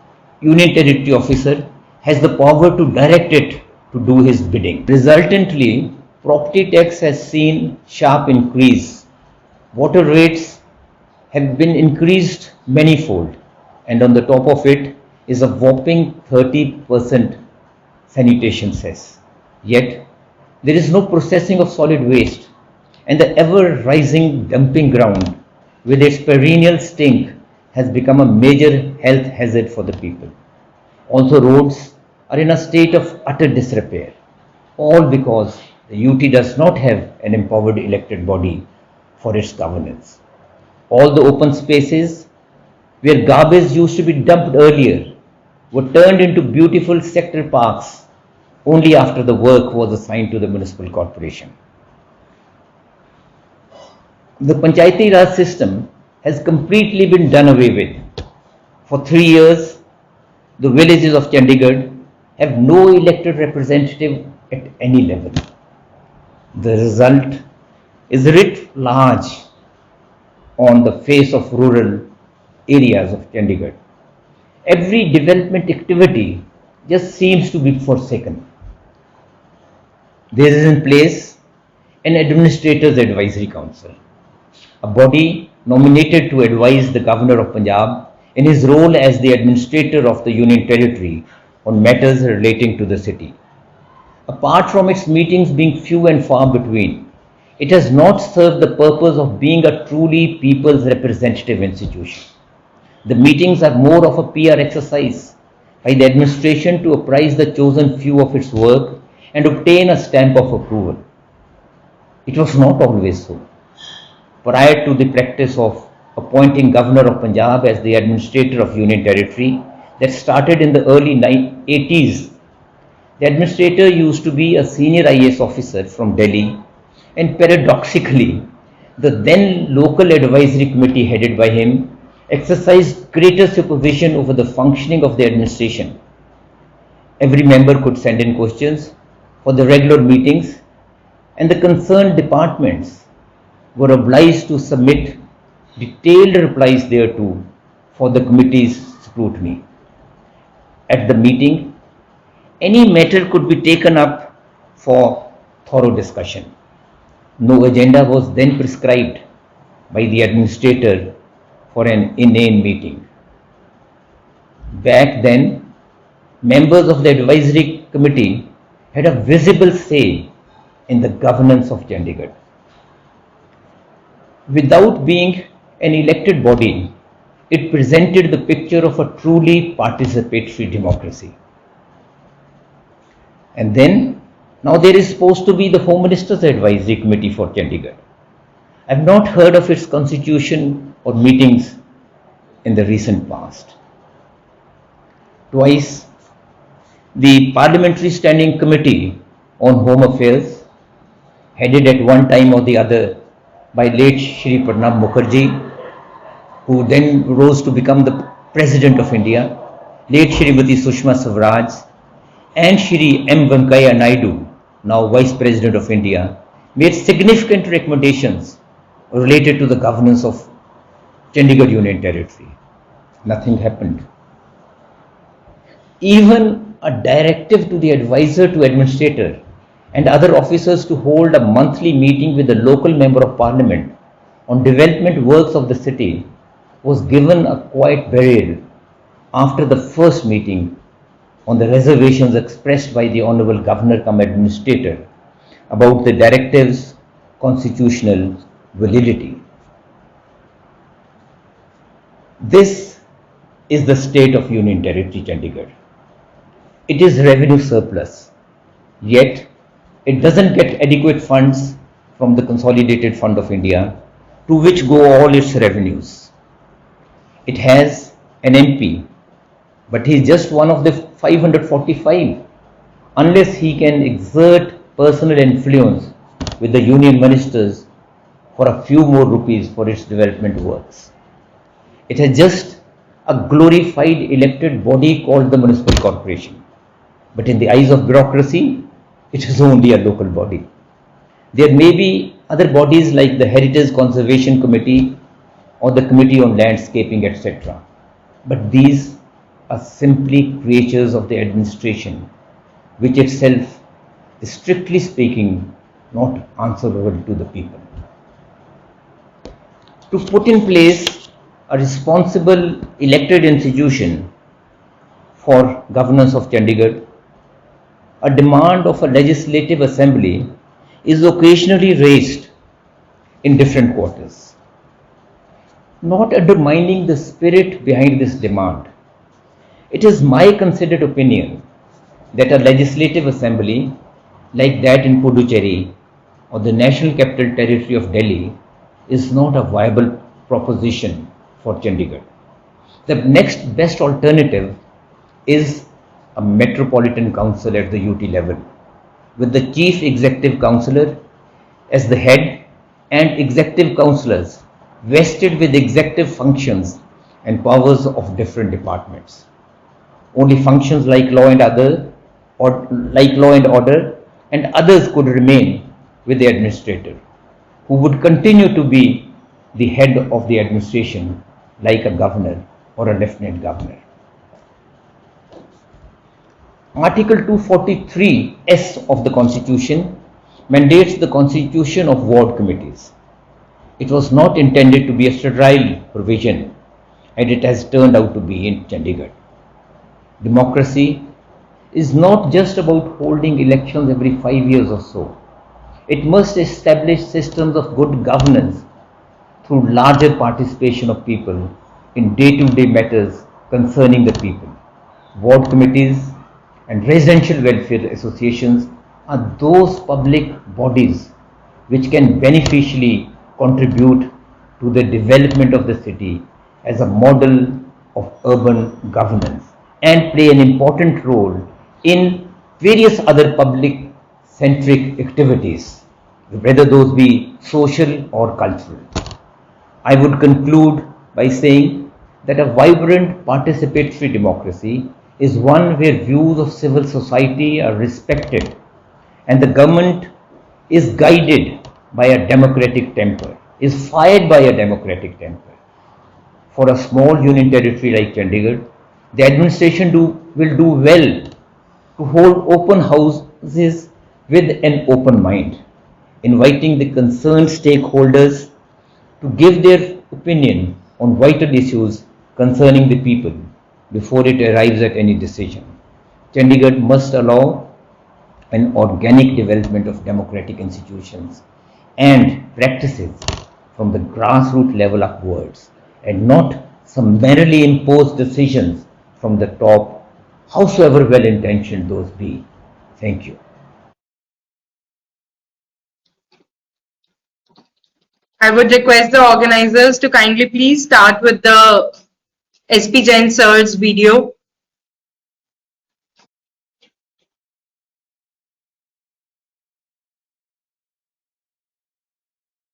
Union Territory officer has the power to direct it to do his bidding. Resultantly, property tax has seen sharp increase. Water rates have been increased manifold, and on the top of it is a whopping 30% sanitation cess. Yet, there is no processing of solid waste, and the ever-rising dumping ground with its perennial stink has become a major health hazard for the people. Also, roads are in a state of utter disrepair, all because the UT does not have an empowered elected body for its governance. All the open spaces where garbage used to be dumped earlier were turned into beautiful sector parks only after the work was assigned to the municipal corporation. The Panchayati Raj system has completely been done away with. For 3 years, the villages of Chandigarh have no elected representative at any level. The result is writ large on the face of rural areas of Chandigarh. Every development activity just seems to be forsaken. There is in place an Administrators Advisory Council, a body nominated to advise the Governor of Punjab in his role as the administrator of the Union Territory on matters relating to the city. Apart from its meetings being few and far between, it has not served the purpose of being a truly people's representative institution. The meetings are more of a PR exercise by the administration to apprise the chosen few of its work and obtain a stamp of approval. It was not always so. Prior to the practice of appointing Governor of Punjab as the administrator of Union Territory that started in the early 80s, the administrator used to be a senior IAS officer from Delhi, and paradoxically, the then local advisory committee headed by him exercised greater supervision over the functioning of the administration. Every member could send in questions for the regular meetings, and the concerned departments were obliged to submit detailed replies thereto for the committee's scrutiny. At the meeting, any matter could be taken up for thorough discussion. No agenda was then prescribed by the administrator for an inane meeting. Back then, members of the advisory committee had a visible say in the governance of Chandigarh. Without being an elected body, it presented the picture of a truly participatory democracy. And then, now there is supposed to be the Home Minister's Advisory Committee for Chandigarh. I have not heard of its constitution or meetings in the recent past. Twice, the Parliamentary Standing Committee on Home Affairs, headed at one time or the other by late Shri Pranab Mukherjee, who then rose to become the President of India, late Shrimati Sushma Swaraj, and Shri M. Venkaiah Naidu, now Vice President of India, made significant recommendations related to the governance of Chandigarh Union Territory. Nothing happened. Even a directive to the advisor to administrator and other officers to hold a monthly meeting with the local member of parliament on development works of the city was given a quiet burial after the first meeting on the reservations expressed by the Honorable Governor cum Administrator about the directive's constitutional validity. This is the state of Union Territory Chandigarh. It is revenue surplus, yet it doesn't get adequate funds from the Consolidated Fund of India, to which go all its revenues. It has an MP, but he is just one of the 545, unless he can exert personal influence with the union ministers for a few more rupees for its development works. It has just a glorified elected body called the municipal corporation, but in the eyes of bureaucracy, it is only a local body. There may be other bodies like the Heritage Conservation Committee or the Committee on Landscaping, etc. But these are simply creatures of the administration, which itself is strictly speaking not answerable to the people. To put in place a responsible elected institution for governance of Chandigarh, a demand of a legislative assembly is occasionally raised in different quarters. Not undermining the spirit behind this demand, it is my considered opinion that a legislative assembly like that in Puducherry or the National Capital Territory of Delhi is not a viable proposition for Chandigarh. The next best alternative is a Metropolitan Council at the UT level, with the Chief Executive Councillor as the head and executive councillors vested with executive functions and powers of different departments. Only functions like law and order and others could remain with the administrator, who would continue to be the head of the administration like a governor or a lieutenant governor. Article 243S of the Constitution mandates the constitution of ward committees. It was not intended to be a sterile provision, and it has turned out to be in Chandigarh. Democracy is not just about holding elections every 5 years or so. It must establish systems of good governance through larger participation of people in day-to-day matters concerning the people. Ward committees and residential welfare associations are those public bodies which can beneficially contribute to the development of the city as a model of urban governance and play an important role in various other public centric activities, whether those be social or cultural. I would conclude by saying that a vibrant participatory democracy is one where views of civil society are respected and the government is guided by a democratic temper, is fired by a democratic temper. For a small union territory like Chandigarh, the administration will do well to hold open houses with an open mind, inviting the concerned stakeholders to give their opinion on vital issues concerning the people before it arrives at any decision. Chandigarh must allow an organic development of democratic institutions and practices from the grassroots level upwards, and not summarily imposed decisions from the top, howsoever well intentioned those be. Thank you. I would request the organizers to kindly please start with the SP Jain sir's video.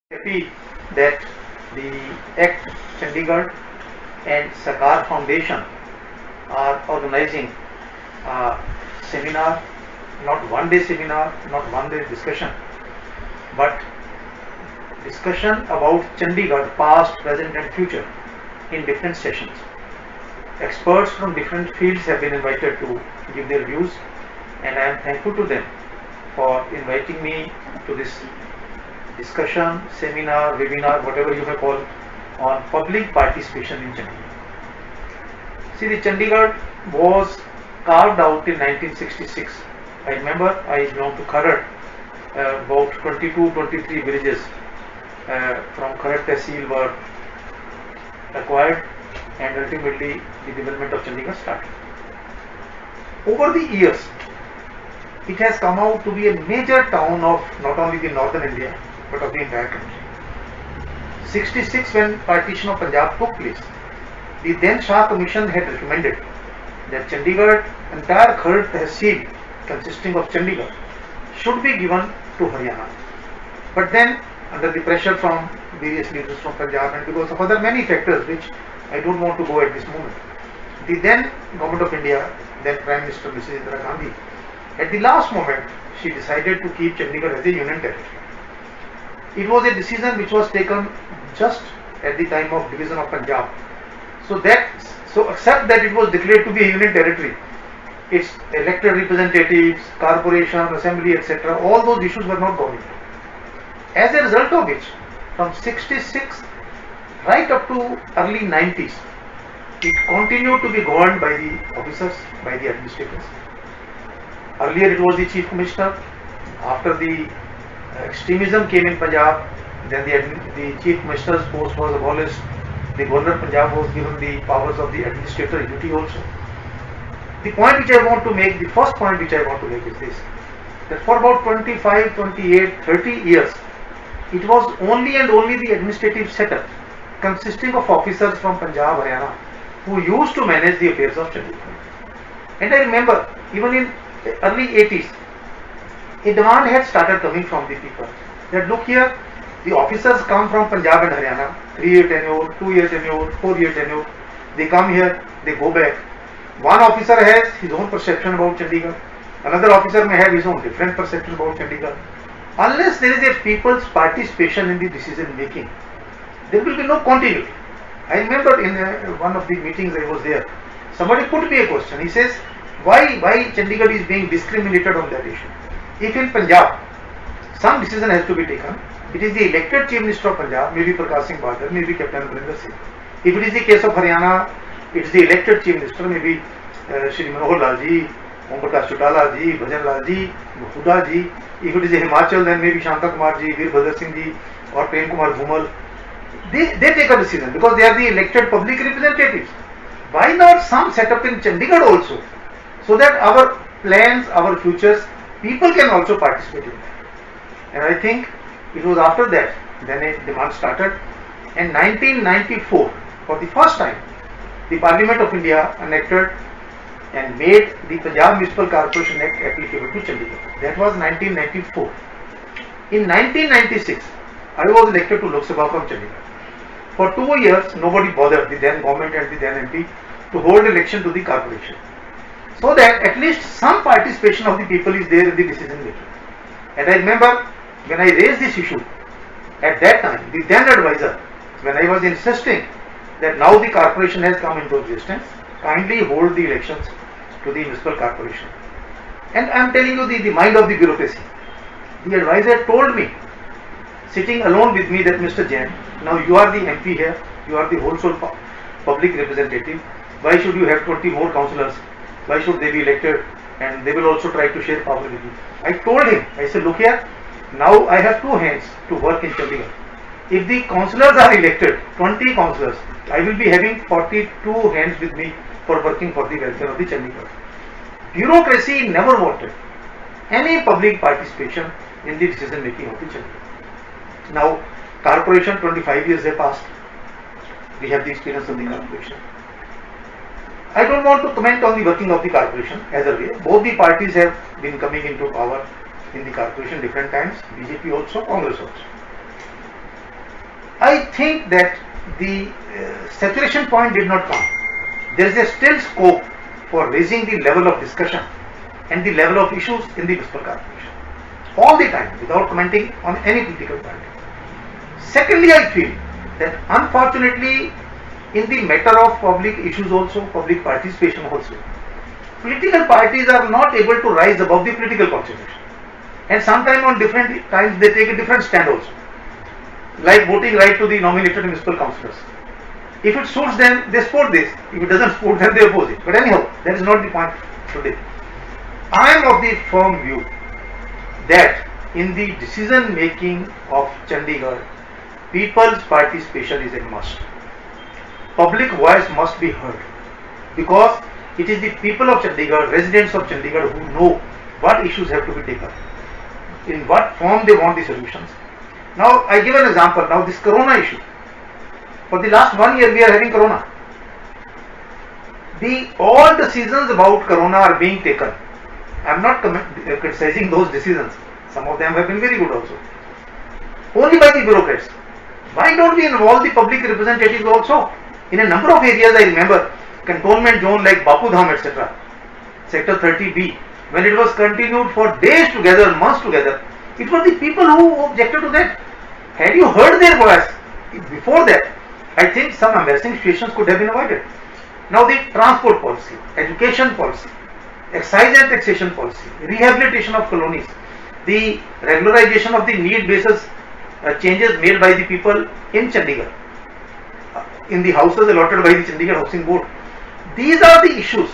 Happy that the ACT Chandigarh and Sakar Foundation are organizing a seminar, not one-day seminar, not one-day discussion, but discussion about Chandigarh past, present and future in different sessions. Experts from different fields have been invited to give their views, and I am thankful to them for inviting me to this discussion, seminar, webinar, whatever you may call, on public participation in Chandigarh. See, the Chandigarh was carved out in 1966. I remember I belong to Kharad, about 22-23 villages from Kharad Tehsil were acquired, and ultimately the development of Chandigarh started. Over the years, it has come out to be a major town of not only the northern India, but of the entire country. 66, when partition of Punjab took place, the then Shah Commission had recommended that Chandigarh, entire Kharad Tehsil consisting of Chandigarh, should be given to Haryana. But then, under the pressure from various leaders from Punjab and because of other many factors which I don't want to go at this moment, the then Government of India, then Prime Minister Mrs. Indira Gandhi, at the last moment, she decided to keep Chandigarh as a union territory. It was a decision which was taken just at the time of division of Punjab. So except that it was declared to be a union territory, its elected representatives, corporation, assembly, etc., all those issues were not gone into. As a result of which, from 66 right up to early 90s, it continued to be governed by the officers, by the administrators. Earlier it was the Chief Commissioner. After the extremism came in Punjab, then the Chief Commissioner's post was abolished. The Governor of Punjab was given the powers of the administrator UT also. The point which I want to make, the first point which I want to make is this, that for about 25, 28, 30 years, it was only and only the administrative setup consisting of officers from Punjab, Haryana, who used to manage the affairs of Chandigarh. And I remember, even in early 80s, a demand had started coming from the people that look here, the officers come from Punjab and Haryana, 3-year tenure, 2-year tenure, 4-year tenure, they come here, they go back. One officer has his own perception about Chandigarh, another officer may have his own different perception about Chandigarh. Unless there is a people's participation in the decision making, there will be no continuity. I remember in one of the meetings I was there, somebody put me a question. He says, why Chandigarh is being discriminated on that issue? If in Punjab, some decision has to be taken. It is the elected Chief Minister of Punjab, maybe Prakash Singh Badal, maybe Captain Amrinder Singh. If it is the case of Haryana, it is the elected Chief Minister, maybe Shri Manohar Lal ji, Om Prakash Chautala ji, Bhajan Lal ji, Huda ji. If it is the Himachal, then maybe Shanta Kumar ji, Veerbhadra Singh ji, or Prem Kumar Dhumal. They take a decision because they are the elected public representatives. Why not some set up in Chandigarh also, so that our plans, our futures, people can also participate in that. And I think it was after that, then a demand started. In 1994, for the first time, the Parliament of India enacted and made the Punjab Municipal Corporation Act applicable to Chandigarh. That was 1994. In 1996, I was elected to Lok Sabha from Chandigarh. For 2 years, nobody bothered, the then government and the then MP, to hold election to the corporation, so that at least some participation of the people is there in the decision making. And I remember when I raised this issue, at that time, the then advisor, when I was insisting that now the corporation has come into existence, kindly hold the elections to the municipal corporation. And I am telling you the mind of the bureaucracy. The advisor told me, sitting alone with me, that Mr. Jain, now you are the MP here, you are the whole soul public representative. Why should you have 20 more councillors? Why should they be elected? And they will also try to share power with you. I told him, I said, look here, now I have 2 hands to work in Chandigarh. If the councillors are elected, 20 councillors, I will be having 42 hands with me for working for the welfare of the Chandigarh. Bureaucracy never wanted any public participation in the decision making of the Chandigarh. Now, corporation, 25 years have passed. We have the experience of the corporation. I don't want to comment on the working of the corporation as a way. Both the parties have been coming into power in the corporation different times, BJP also, Congress also. I think that the saturation point did not come. There is still scope for raising the level of discussion and the level of issues in the municipal corporation all the time without commenting on any political party. Secondly, I feel that unfortunately in the matter of public issues also, public participation also, political parties are not able to rise above the political concentration. And sometimes on different times they take a different stand also. Like voting right to the nominated municipal councillors. If it suits them, they support this. If it doesn't suit them, they oppose it. But anyhow, that is not the point today. I am of the firm view that in the decision making of Chandigarh, people's participation is a must. Public voice must be heard, because it is the people of Chandigarh, residents of Chandigarh, who know what issues have to be taken, in what form they want the solutions. Now, I give an example. Now, this corona issue. For the last 1 year, we are having corona. All decisions about corona are being taken. I am not criticizing those decisions. Some of them have been very good also. Only by the bureaucrats. Why don't we involve the public representatives also? In a number of areas, I remember, cantonment zone like Bapu Dham, etc., Sector 30B, when it was continued for days together, months together, it was the people who objected to that. Had you heard their voice before that, I think some embarrassing situations could have been avoided. Now the transport policy, education policy, excise and taxation policy, rehabilitation of colonies, the regularization of the need basis changes made by the people in Chandigarh, in the houses allotted by the Chandigarh Housing Board. These are the issues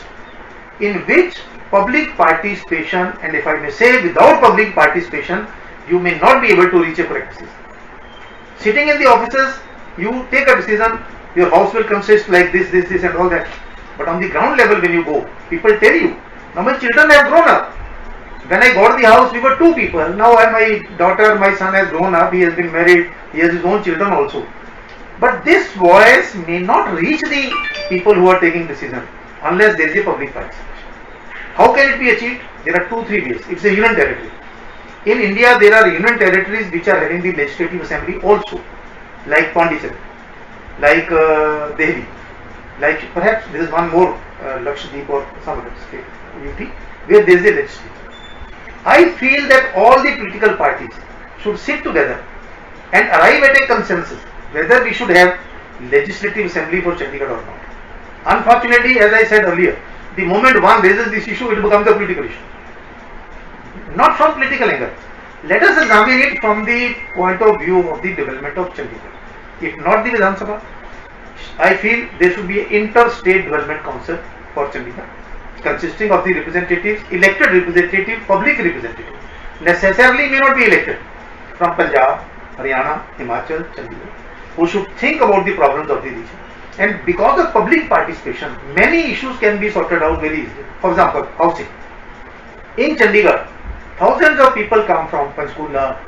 in which public participation, and if I may say without public participation, you may not be able to reach a correct decision. Sitting in the offices, you take a decision, your house will consist like this and all that. But on the ground level when you go, people tell you, now my children have grown up. When I got the house, we were 2 people. Now my daughter, my son has grown up, he has been married, he has his own children also. But this voice may not reach the people who are taking decision unless there is a public participation. How can it be achieved? There are 2-3 ways. It's a union territory. In India, there are union territories which are having the legislative assembly also, like Pondicherry, like Delhi, like perhaps there is one more, Lakshadweep or some other state, UT, where there is a legislature. I feel that all the political parties should sit together and arrive at a consensus whether we should have legislative assembly for Chandigarh or not. Unfortunately, as I said earlier, the moment one raises this issue, it becomes a political issue. Not from political angle. Let us examine it from the point of view of the development of Chandigarh. If not the Vidhan Sabha, I feel there should be an interstate development council for Chandigarh, consisting of the representatives, elected representatives, public representatives, necessarily may not be elected from Punjab, Haryana, Himachal, Chandigarh, who should think about the problems of the region. And because of public participation, many issues can be sorted out very easily. For example, housing. In Chandigarh, thousands of people come from Panchkula,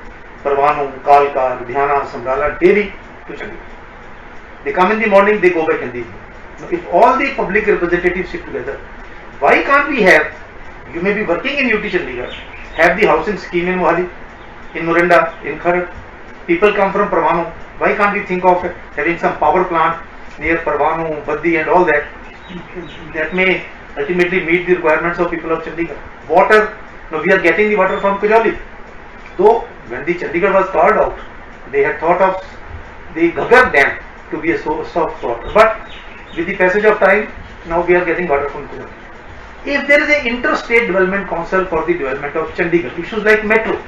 Parvanu, Kalka, Ludhiana, Samrala daily to Chandigarh. They come in the morning, they go back in the evening. Now, if all the public representatives sit together, why can't we have, you may be working in UT Chandigarh, have the housing scheme in Mohali, in Morinda, in Kharad. People come from Parvanu. Why can't we think of having some power plant near Parvanu, Baddi and all that may ultimately meet the requirements of people of Chandigarh. Water, now we are getting the water from Kajoli. Though when the Chandigarh was carved out, they had thought of the Ghaggar dam to be a source of water. But with the passage of time, now we are getting water from Kajoli. If there is an interstate development council for the development of Chandigarh, issues like metro,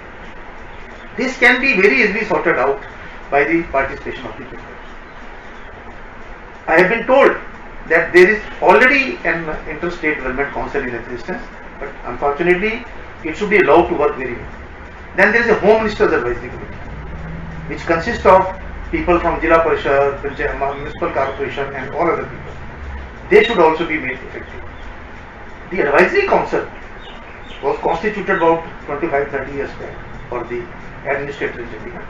this can be very easily sorted out by the participation of the people. I have been told that there is already an interstate development council in existence, but unfortunately it should be allowed to work very well. Then there is a Home Minister's Advisory Committee, which consists of people from Jila Parishad, Municipal Corporation and all other people. They should also be made effective. The Advisory Council was constituted about 25-30 years back for the administrator in Chandigarh.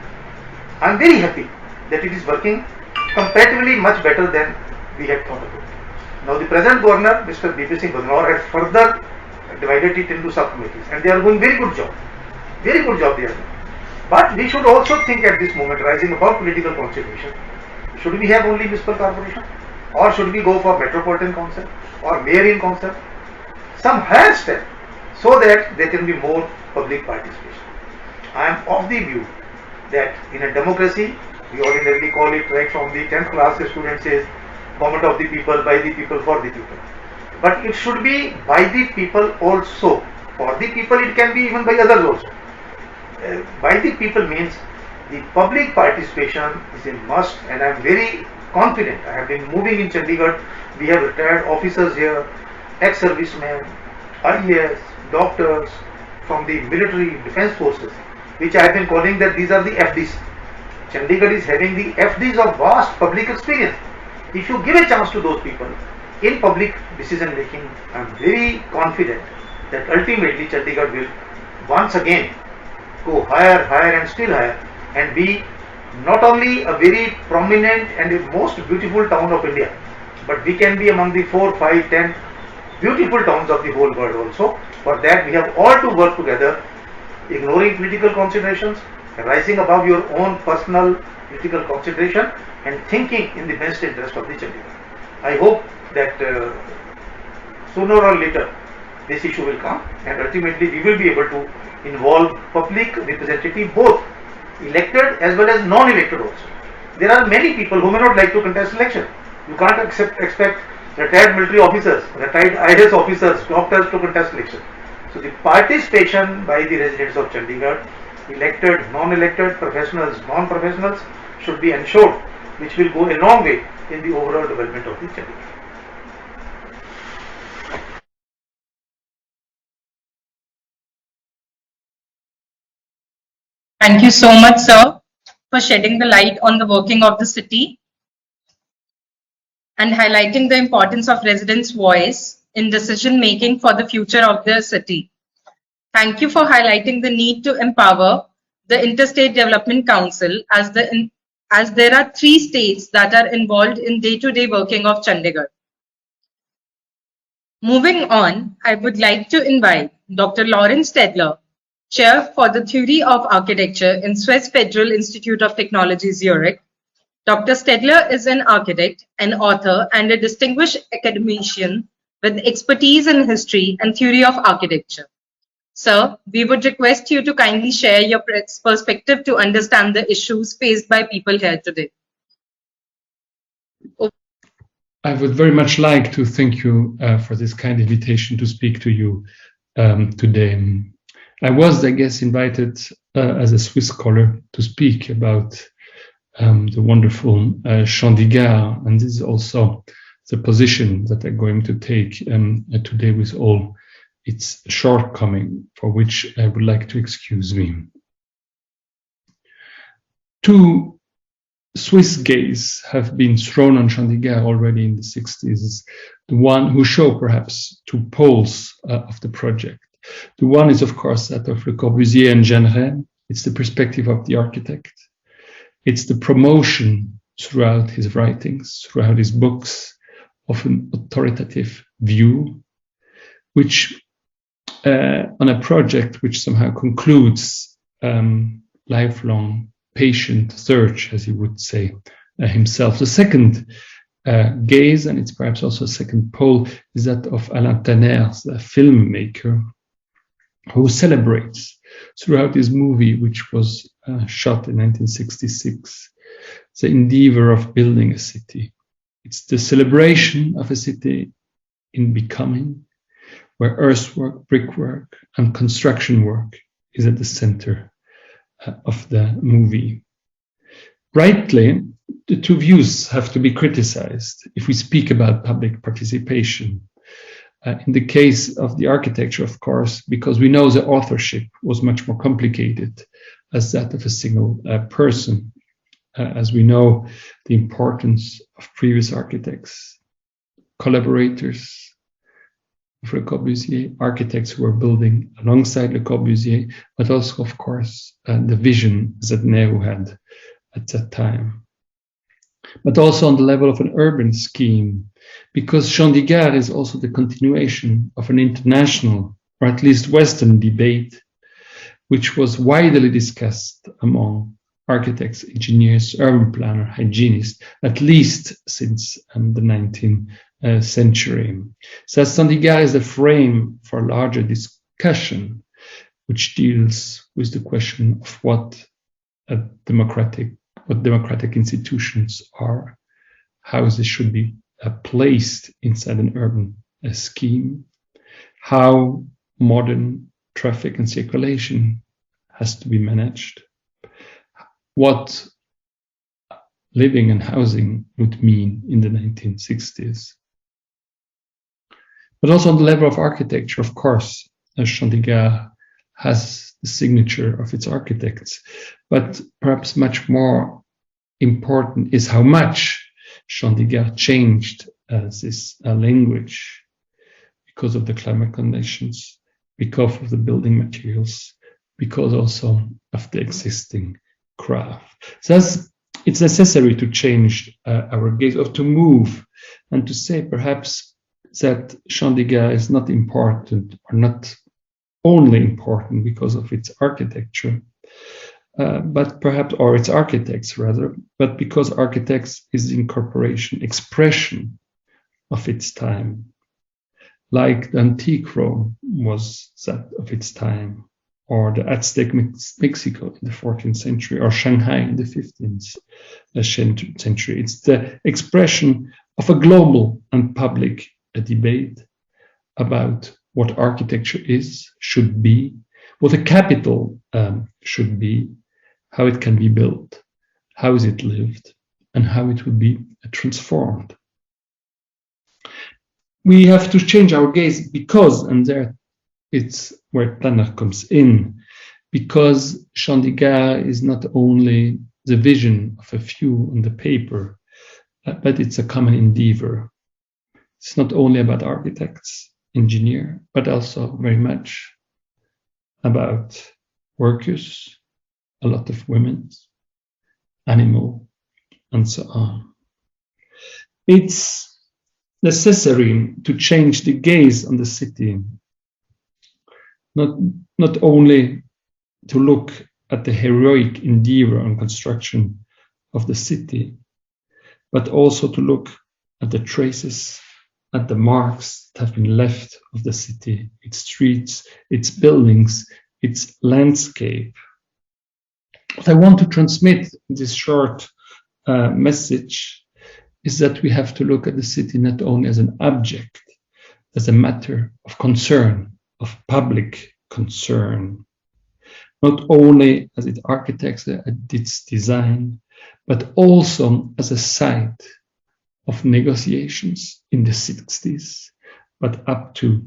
I am very happy that it is working comparatively much better than we had thought about. Now the present governor, Mr. B.P. Singh Badnor, has further divided it into subcommittees and they are doing very good job. Very good job they are doing. But we should also think at this moment, rising above political consideration, should we have only municipal corporation? Or should we go for metropolitan council or mayor in council? Some higher step so that there can be more public participation. I am of the view that in a democracy, we ordinarily call it right from the 10th class, the student says, government of the people, by the people, for the people. But it should be by the people also. For the people, it can be even by others also. By the people means the public participation is a must, and I am very confident. I have been moving in Chandigarh. We have retired officers here, ex-servicemen, IAS, doctors from the military defense forces, which I have been calling that these are the FDs. Chandigarh is having the FDs of vast public experience. If you give a chance to those people in public decision making, I am very confident that ultimately Chandigarh will once again go higher, higher and still higher and be not only a very prominent and a most beautiful town of India, but we can be among the 4, 5, 10 beautiful towns of the whole world also. For that we have all to work together, ignoring political considerations, rising above your own personal political consideration and thinking in the best interest of the Chandigarh. I hope that sooner or later this issue will come and ultimately we will be able to involve public representative, both elected as well as non-elected also. There are many people who may not like to contest election. You can't expect retired military officers, retired IAS officers, doctors to contest election. So the participation by the residents of Chandigarh, elected, non-elected, professionals, non-professionals, should be ensured, which will go a long way in the overall development of the Chandigarh. Thank you so much, sir, for shedding the light on the working of the city and highlighting the importance of residents' voice in decision making for the future of the city. Thank you for highlighting the need to empower the Interstate Development Council as there are 3 states that are involved in day-to-day working of Chandigarh. Moving on, I would like to invite Dr. Lawrence Stedler, Chair for the Theory of Architecture in Swiss Federal Institute of Technology, Zurich. Dr. Stedler is an architect, an author, and a distinguished academician with expertise in history and theory of architecture. Sir, we would request you to kindly share your perspective to understand the issues faced by people here today. I would very much like to thank you for this kind invitation to speak to you today. I was, I guess, invited as a Swiss scholar to speak about the wonderful Chandigarh, and this is also the position that I'm going to take today with all its shortcoming, for which I would like to excuse me. Two Swiss gaze have been thrown on Chandigarh already in the 60s. The one who show perhaps two poles of the project. The one is, of course, that of Le Corbusier and Jeanneret. It's the perspective of the architect. It's the promotion throughout his writings, throughout his books, of an authoritative view, which on a project which somehow concludes lifelong patient search, as he would say himself. The second gaze, and it's perhaps also a second pole, is that of Alain Taners, a filmmaker, who celebrates throughout his movie, which was shot in 1966, the endeavor of building a city. It's the celebration of a city in becoming, where earthwork, brickwork, and construction work is at the center of the movie. Rightly, the two views have to be criticized if we speak about public participation. In the case of the architecture, of course, because we know the authorship was much more complicated as that of a single person. As we know, the importance of previous architects, collaborators of Le Corbusier, architects who were building alongside Le Corbusier, but also, of course, the vision that Nehru had at that time. But also on the level of an urban scheme, because Chandigarh is also the continuation of an international, or at least Western debate, which was widely discussed among architects, engineers, urban planners, hygienists, at least since the 19th century. So Chandigarh is a frame for a larger discussion, which deals with the question of what democratic institutions are, how they should be placed inside an urban scheme, how modern traffic and circulation has to be managed, what living and housing would mean in the 1960s. But also on the level of architecture, of course, Chandigarh has the signature of its architects, but perhaps much more important is how much Chandigarh changed this language because of the climate conditions, because of the building materials, because also of the existing craft. So it's necessary to change our gaze, or to move, and to say perhaps that Chandigarh is not important, or not only important because of its architecture, but perhaps, or its architects rather, but because architects is the incorporation, expression of its time, like the antique Rome was that of its time, or the Aztec Mexico in the 14th century, or Shanghai in the 15th century. It's the expression of a global and public debate about what architecture is, should be, what a capital should be, how it can be built, how is it lived, and how it would be transformed. We have to change our gaze because, and there it's where Tanner comes in, because Chandigarh is not only the vision of a few on the paper, but it's a common endeavor. It's not only about architects, engineers, but also very much about workers, a lot of women, animals, and so on. It's necessary to change the gaze on the city, not only to look at the heroic endeavor and construction of the city, but also to look at the traces, at the marks that have been left of the city, its streets, its buildings, its landscape. What I want to transmit in this short message is that we have to look at the city not only as an object, as a matter of concern, of public concern, not only as its architecture and its design, but also as a site of negotiations in the 60s, but up to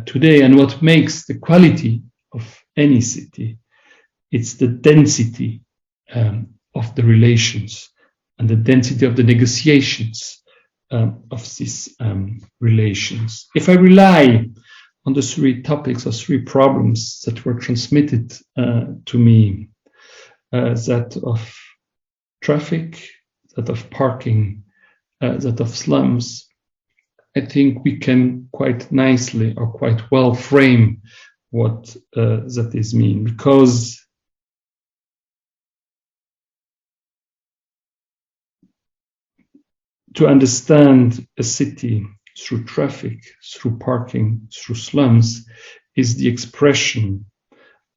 today. And what makes the quality of any city, it's the density of the relations and the density of the negotiations of these relations. If I rely on the three topics or three problems that were transmitted to me, that of traffic, that of parking, that of slums, I think we can quite nicely or quite well frame what that is mean, because to understand a city through traffic, through parking, through slums is the expression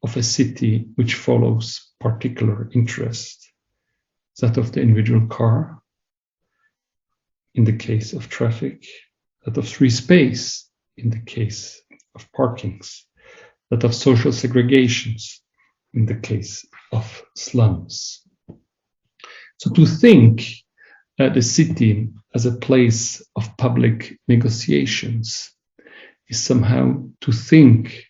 of a city which follows particular interest, that of the individual car, in the case of traffic, that of free space, in the case of parkings, that of social segregations, in the case of slums. So to think the city as a place of public negotiations is somehow to think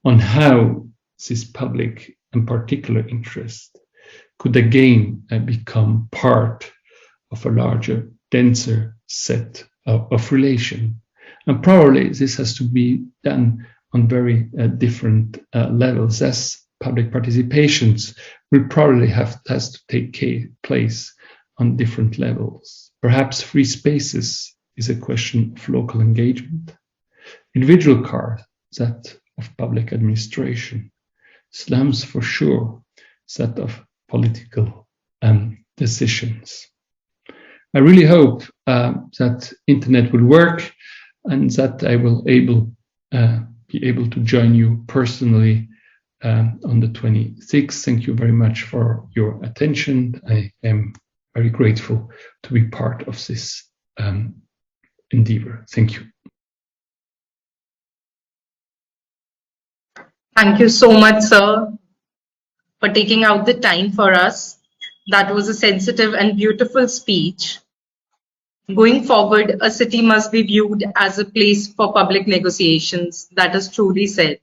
on how this public and particular interest could again become part of a larger, denser set of relation. And probably this has to be done on very different levels, as public participations will probably has to take place on different levels. Perhaps free spaces is a question of local engagement. Individual cars, that of public administration. Slums, for sure, that of political decisions. I really hope that internet will work and that I will be able to join you personally on the 26th. Thank you very much for your attention. I am very grateful to be part of this endeavor. Thank you. Thank you so much, sir, for taking out the time for us. That was a sensitive and beautiful speech. Going forward, a city must be viewed as a place for public negotiations. That is truly said.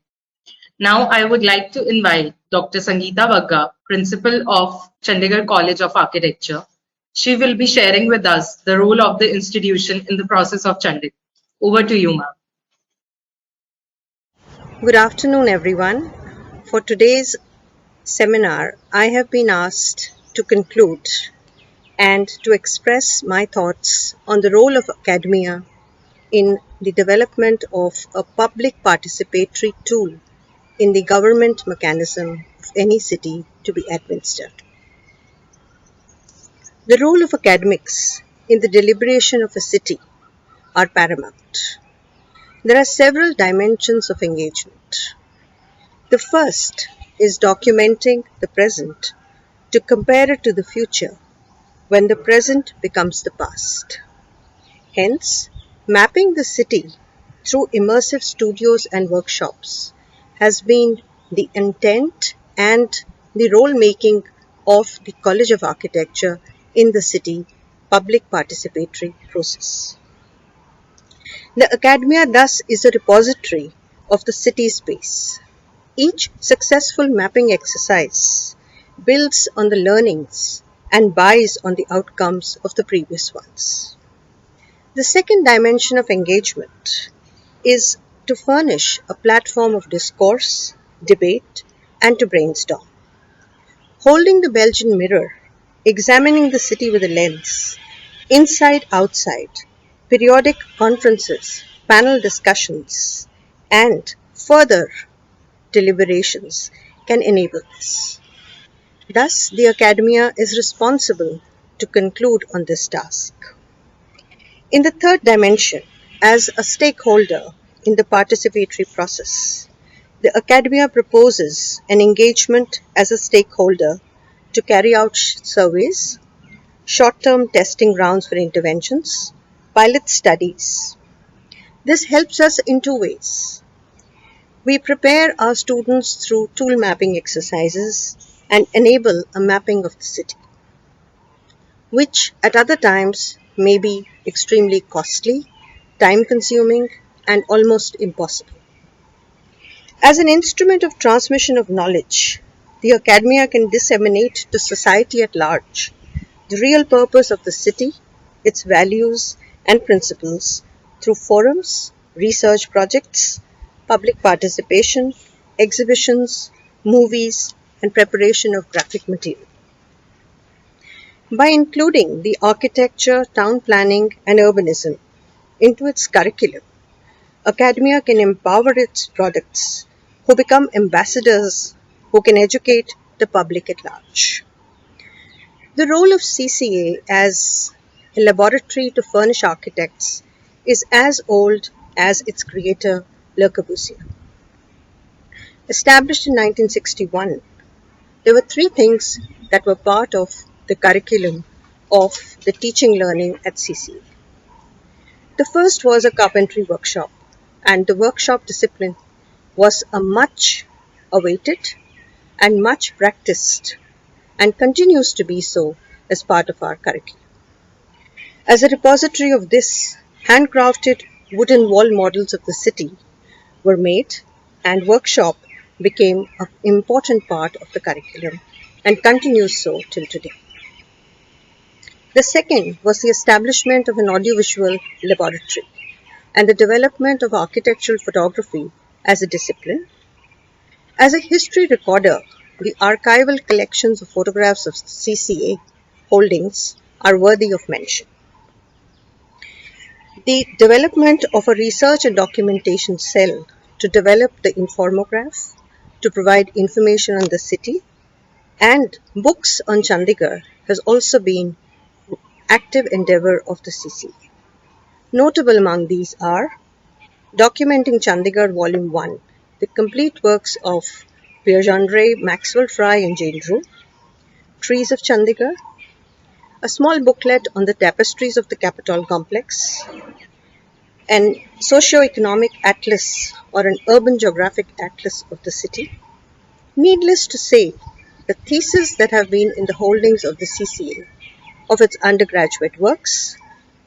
Now, I would like to invite Dr. Sangeeta Vagga, Principal of Chandigarh College of Architecture. She will be sharing with us the role of the institution in the process of Chandigarh. Over to you, ma'am. Good afternoon, everyone. For today's seminar, I have been asked to conclude and to express my thoughts on the role of academia in the development of a public participatory tool in the government mechanism of any city to be administered. The role of academics in the deliberation of a city are paramount. There are several dimensions of engagement. The first is documenting the present to compare it to the future when the present becomes the past. Hence, mapping the city through immersive studios and workshops has been the intent and the role-making of the College of Architecture in the city public participatory process. The academia thus is a repository of the city space. Each successful mapping exercise builds on the learnings and buys on the outcomes of the previous ones. The second dimension of engagement is to furnish a platform of discourse, debate, and to brainstorm. Holding the Belgian mirror, examining the city with a lens, inside, outside, periodic conferences, panel discussions, and further deliberations can enable this. Thus, the academia is responsible to conclude on this task. In the third dimension, as a stakeholder in the participatory process, the academia proposes an engagement as a stakeholder to carry out surveys, short-term testing grounds for interventions, pilot studies. This helps us in two ways. We prepare our students through tool mapping exercises and enable a mapping of the city, which at other times may be extremely costly, time consuming, and almost impossible. As an instrument of transmission of knowledge, the academia can disseminate to society at large the real purpose of the city, its values and principles through forums, research projects, public participation, exhibitions, movies, and preparation of graphic material. By including the architecture, town planning, and urbanism into its curriculum, academia can empower its products who become ambassadors who can educate the public at large. The role of CCA as a laboratory to furnish architects is as old as its creator, Le Corbusier. Established in 1961, there were three things that were part of the curriculum of the teaching learning at CCA. The first was a carpentry workshop, and the workshop discipline was a much awaited and much practiced and continues to be so as part of our curriculum. As a repository of this, handcrafted wooden wall models of the city were made, and workshop became an important part of the curriculum and continues so till today. The second was the establishment of an audiovisual laboratory and the development of architectural photography as a discipline. As a history recorder, the archival collections of photographs of CCA holdings are worthy of mention. The development of a research and documentation cell to develop the infomograph, to provide information on the city, and books on Chandigarh has also been active endeavor of the CCA. Notable among these are Documenting Chandigarh Volume 1, the complete works of Pierre Jeanneret, Maxwell Fry and Jane Drew, Trees of Chandigarh, a small booklet on the tapestries of the Capitol complex, an socio-economic atlas or an urban geographic atlas of the city. Needless to say, the theses that have been in the holdings of the CCA of its undergraduate works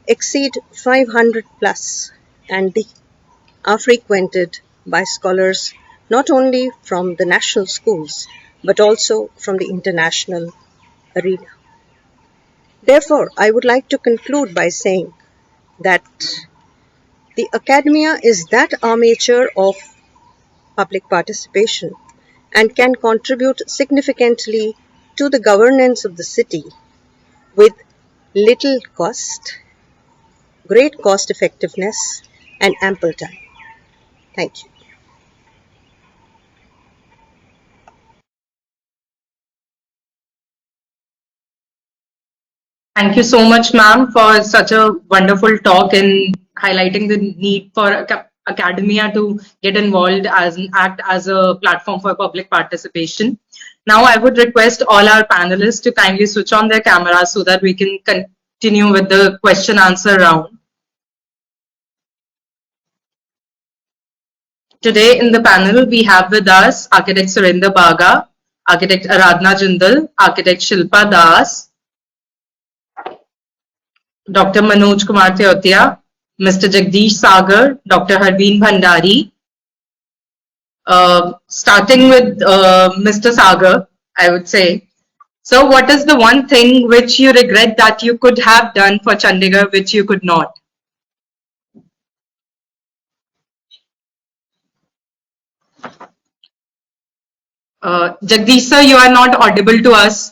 exceed 500 plus and are frequented by scholars not only from the national schools but also from the international arena. Therefore, I would like to conclude by saying that the academia is that armature of public participation and can contribute significantly to the governance of the city with little cost, great cost effectiveness, and ample time. Thank you. Thank you so much, ma'am, for such a wonderful talk and highlighting the need for academia to get involved as an act as a platform for public participation. Now, I would request all our panelists to kindly switch on their cameras so that we can continue with the question answer round. Today in the panel, we have with us Architect Surinder Baga, Architect Aradhna Jindal, Architect Shilpa Das, Dr. Manoj Kumar Teotia, Mr. Jagdish Sagar, Dr. Harveen Bhandari. Starting with Mr. Sagar, I would say. So what is the one thing which you regret that you could have done for Chandigarh which you could not? Jagdish sir, you are not audible to us.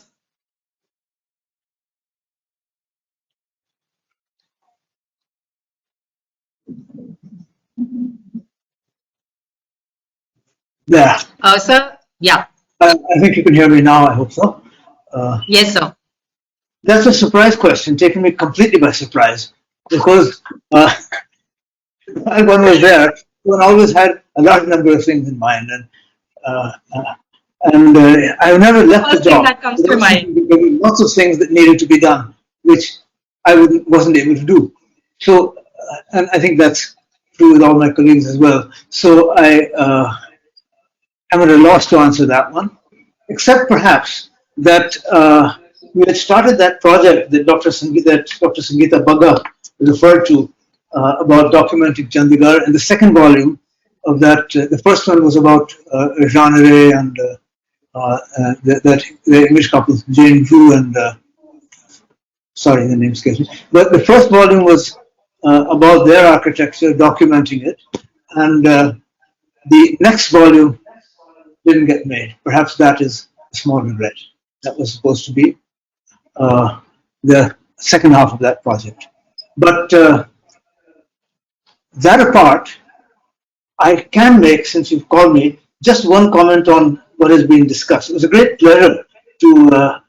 Yeah. Sir, yeah. I think you can hear me now, I hope so. Yes, sir. That's a surprise question, taking me completely by surprise, because while one was there, one always had a large number of things in mind, and I've never left the First thing job. that comes to mind. There were lots of things that needed to be done, which I wasn't able to do. So, and I think that's true with all my colleagues as well. So I'm at a loss to answer that one, except perhaps that we had started that project that Dr. Sangeeta Bagga referred to about documenting Chandigarh, and the second volume of that, the first one was about Jeanneret and the English couple, Jane Drew and sorry, the name escapes me. But the first volume was about their architecture, documenting it, and the next volume didn't get made. Perhaps that is a small regret. That was supposed to be the second half of that project. But that apart, I can make, since you've called me, just one comment on what has been discussed. It was a great pleasure to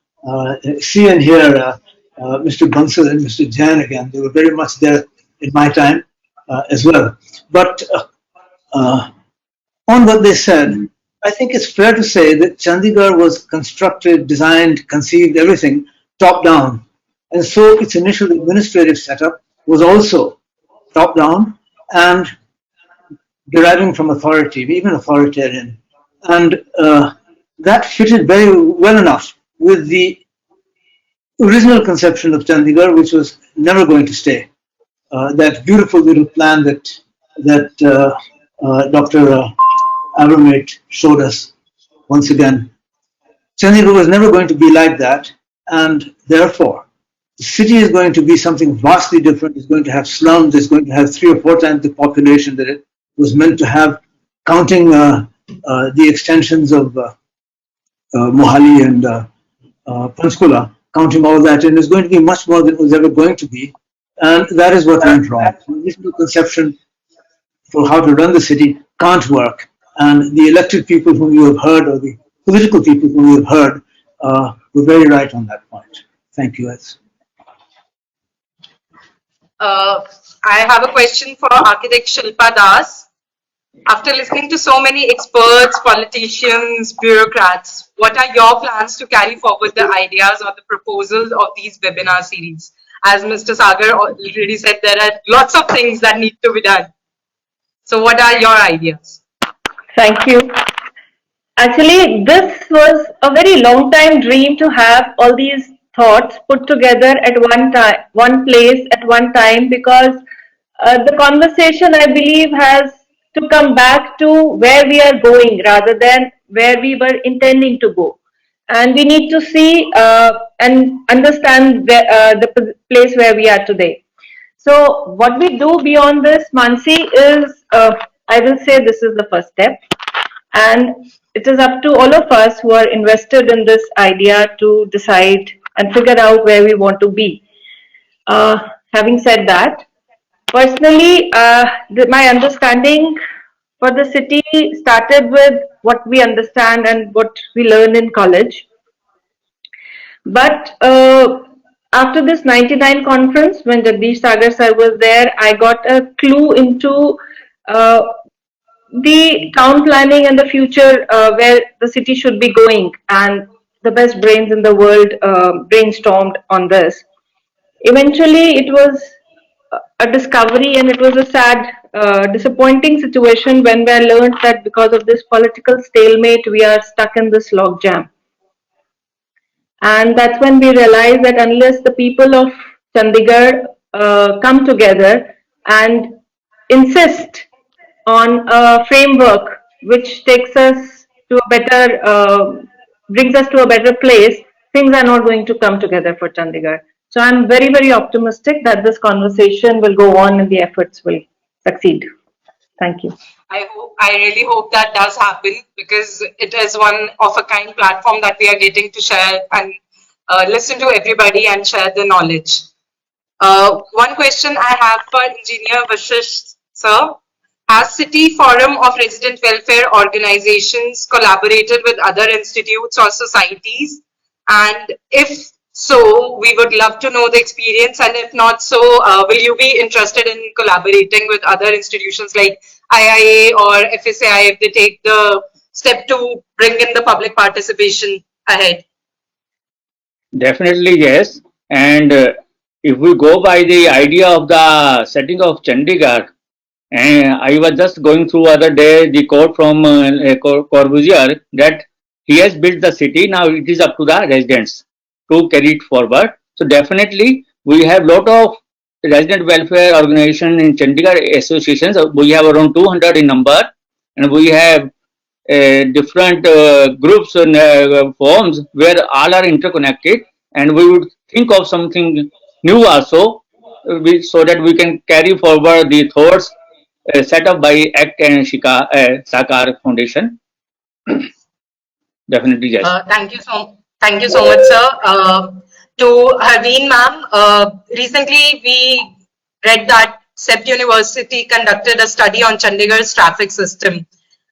see and hear Mr. Bansal and Mr. Jain again. They were very much there in my time as well. But on what they said, I think it's fair to say that Chandigarh was constructed, designed, conceived, everything top down. And so its initial administrative setup was also top down and deriving from authority, even authoritarian. And that fitted very well enough with the original conception of Chandigarh, which was never going to stay. That beautiful little plan that Dr. Abramate showed us once again. Chandigarh was never going to be like that, and therefore the city is going to be something vastly different. It's going to have slums. It's going to have 3 or 4 times the population that it was meant to have, counting the extensions of Mohali and Panchkula, counting all that, and it's going to be much more than it was ever going to be. And that is what went wrong. This new conception for how to run the city can't work. And the elected people whom you have heard, or the political people whom you have heard, were very right on that point. Thank you, Ez. I have a question for architect Shilpa Das. After listening to so many experts, politicians, bureaucrats, what are your plans to carry forward the ideas or the proposals of these webinar series? As Mr. Sagar already said, there are lots of things that need to be done. So what are your ideas? Thank you. Actually, this was a very long time dream to have all these thoughts put together at one place at one time, because the conversation, I believe, has to come back to where we are going rather than where we were intending to go. And we need to see and understand the place where we are today. So what we do beyond this, Mansi, is I will say this is the first step. And it is up to all of us who are invested in this idea to decide and figure out where we want to be. Having said that, personally, my understanding for the city started with what we understand and what we learn in college. But after this 99 conference, when Jagdish Sagar sir was there, I got a clue into the town planning and the future where the city should be going, and the best brains in the world brainstormed on this. Eventually, it was a discovery, and it was a sad, disappointing situation when we learned that because of this political stalemate, we are stuck in this logjam. And that's when we realized that unless the people of Chandigarh come together and insist on a framework which takes us to a better, brings us to a better place, things are not going to come together for Chandigarh. So I'm very, very optimistic that this conversation will go on and the efforts will succeed. Thank you. I really hope that does happen, because it is one of a kind platform that we are getting to share and listen to everybody and share the knowledge. One question I have for Engineer Vashish, sir. Has City Forum of Resident Welfare Organizations collaborated with other institutes or societies? And if so, we would love to know the experience. And if not so, will you be interested in collaborating with other institutions like IIA or FSAI if they take the step to bring in the public participation ahead? Definitely, yes. And if we go by the idea of the setting of Chandigarh, And I was just going through other day the quote from Corbusier that he has built the city. Now it is up to the residents to carry it forward. So definitely we have lot of resident welfare organization in Chandigarh associations. We have around 200 in number, and we have different groups and forms where all are interconnected, and we would think of something new also, so that we can carry forward the thoughts set up by ACT and Sakar Foundation. Definitely, yes. Thank you so much, sir. To Harveen ma'am, recently we read that CEPT University conducted a study on Chandigarh's traffic system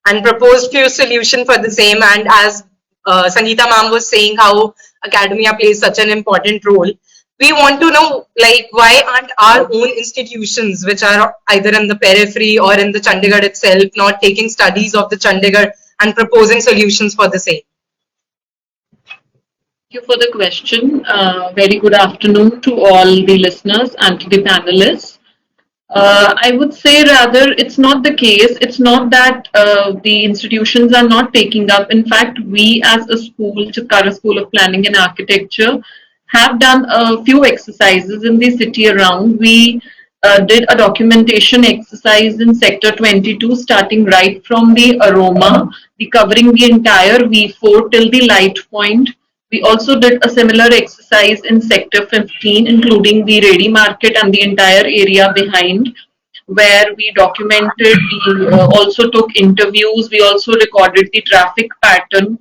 and proposed few solutions for the same. And as Sangeeta ma'am was saying, how academia plays such an important role. We want to know, like, why aren't our own institutions, which are either in the periphery or in the Chandigarh itself, not taking studies of the Chandigarh and proposing solutions for the same? Thank you for the question. Very good afternoon to all the listeners and to the panelists. I would say rather it's not the case. It's not that the institutions are not taking up. In fact, we as a school, Chakkara School of Planning and Architecture, have done a few exercises in the city around. We did a documentation exercise in Sector 22, starting right from the Aroma, covering the entire V4 till the Light Point. We also did a similar exercise in Sector 15, including the Ready Market and the entire area behind, where we documented, we also took interviews, we also recorded the traffic pattern.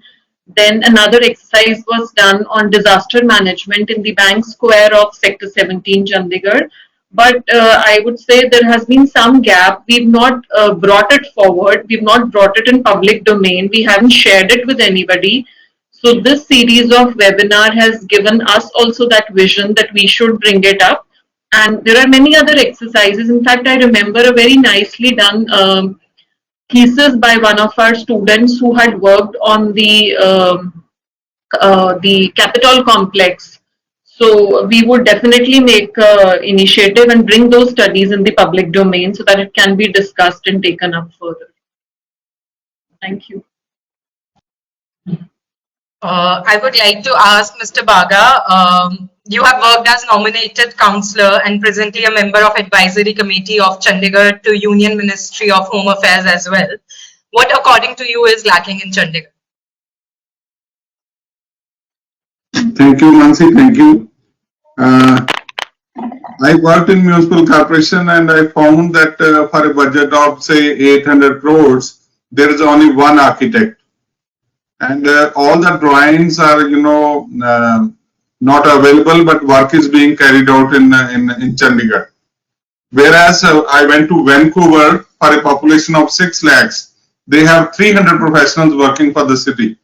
Then another exercise was done on disaster management in the Bank Square of Sector 17, Chandigarh. But I would say there has been some gap. We've not brought it forward. We've not brought it in public domain. We haven't shared it with anybody. So this series of webinar has given us also that vision that we should bring it up. And there are many other exercises. In fact, I remember a very nicely done thesis by one of our students who had worked on the Capitol complex. So we would definitely make initiative and bring those studies in the public domain so that it can be discussed and taken up further. Thank you. I would like to ask Mr. Baga, you have worked as nominated councillor and presently a member of advisory committee of Chandigarh to Union Ministry of Home Affairs as well. What according to you is lacking in Chandigarh? Thank you, Mansi. Thank you. I worked in municipal corporation and I found that for a budget of say 800 crores, there is only one architect. And all the drawings are, not available, but work is being carried out in Chandigarh. Whereas I went to Vancouver for a population of 6 lakhs, they have 300 professionals working for the city.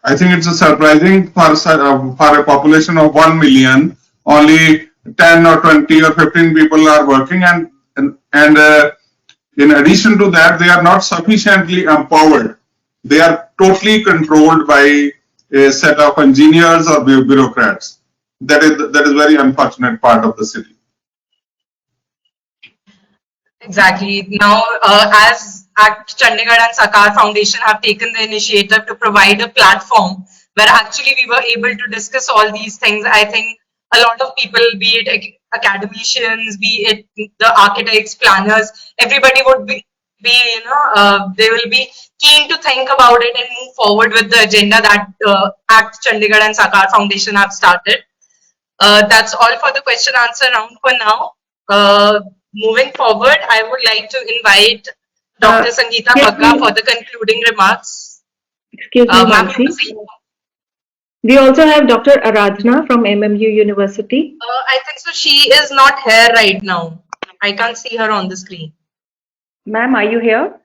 I think it's a surprising for a population of 1 million, only 10 or 20 or 15 people are working, and in addition to that, they are not sufficiently empowered. They are totally controlled by a set of engineers or bureaucrats. That is very unfortunate part of the city. Exactly. Now, as ACT Chandigarh and Sakar Foundation have taken the initiative to provide a platform where actually we were able to discuss all these things, I think a lot of people, be it academicians, be it the architects, planners, everybody would be they will be keen to think about it and move forward with the agenda that ACT Chandigarh and Sakar Foundation have started. That's all for the question answer round for now. Moving forward, I would like to invite Dr. Sangeeta Bagga for the concluding remarks. Excuse me, Mansi. We also have Dr. Aradhana from MMU University. I think so. She is not here right now. I can't see her on the screen. Ma'am, are you here?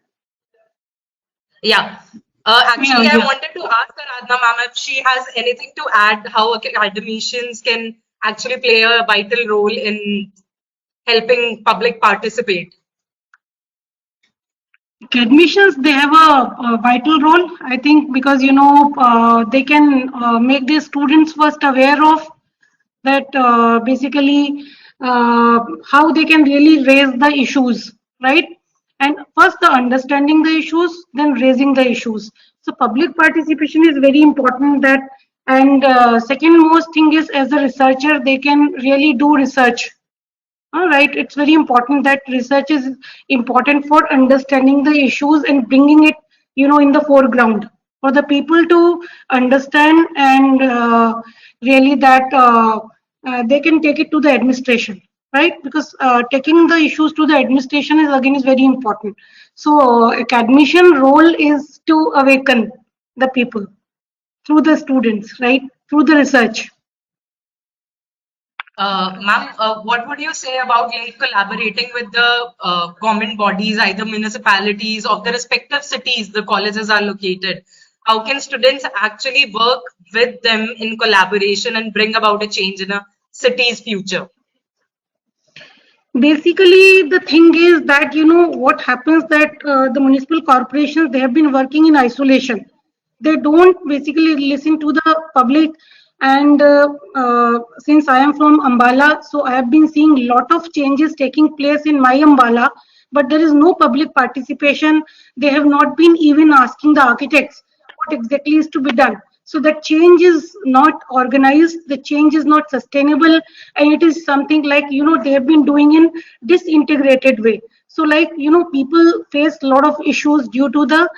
Yeah. Actually, I wanted to ask Aradhana ma'am if she has anything to add, how academicians can actually play a vital role in helping public participate. Academicians, they have a vital role, I think, because they can make their students first aware of that basically how they can really raise the issues right? And first the understanding the issues, then raising the issues. So public participation is very important. That, and second most thing is, as a researcher, they can really do research. All right, it's very important that research is important for understanding the issues and bringing it, in the foreground for the people to understand, and really that they can take it to the administration, right? Because taking the issues to the administration is again is very important. So academician role is to awaken the people through the students, right? Through the research. Ma'am, what would you say about like collaborating with the government bodies, either municipalities of the respective cities the colleges are located? How can students actually work with them in collaboration and bring about a change in a city's future? Basically, the thing is that, what happens, that the municipal corporations, they have been working in isolation. They don't basically listen to the public. And since I am from Ambala, so I have been seeing a lot of changes taking place in my Ambala, but there is no public participation. They have not been even asking the architects what exactly is to be done. So that change is not organized, the change is not sustainable, and it is something like, they have been doing in disintegrated way. So like, people face a lot of issues due to the,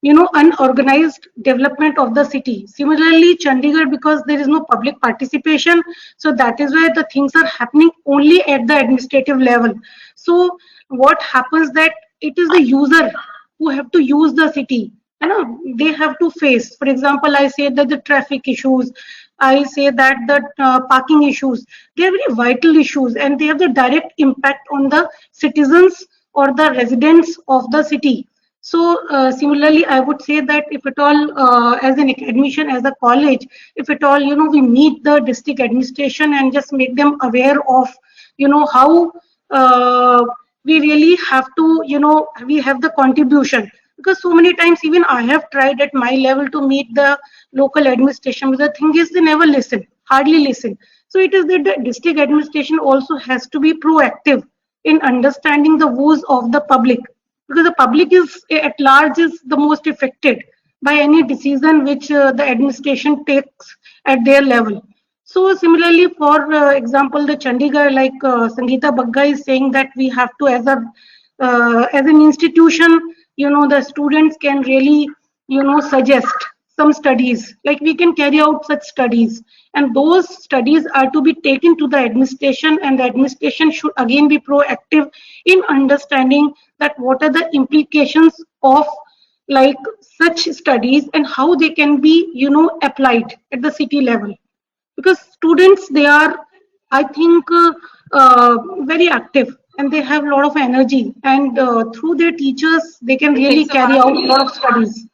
unorganized development of the city. Similarly, Chandigarh, because there is no public participation, so that is why the things are happening only at the administrative level. So what happens, that it is the user who have to use the city. They have to face, for example, I say that the traffic issues, I say that the parking issues, they are very vital issues, and they have the direct impact on the citizens or the residents of the city. So similarly, I would say that if at all, as an academician, as a college, if at all, we meet the district administration and just make them aware of, how we really have to, we have the contribution. Because so many times even I have tried at my level to meet the local administration, but the thing is they never listen, hardly listen. So it is that the district administration also has to be proactive in understanding the views of the public, because the public is at large is the most affected by any decision which the administration takes at their level. So similarly, for example, the Chandigarh, like Sangeeta Bagga is saying, that we have to, as an institution, the students can really, suggest some studies, like we can carry out such studies, and those studies are to be taken to the administration, and the administration should again be proactive in understanding that what are the implications of like such studies and how they can be, applied at the city level. Because students, they are, I think, very active, and they have a lot of energy, and through their teachers they can really carry out a lot of studies.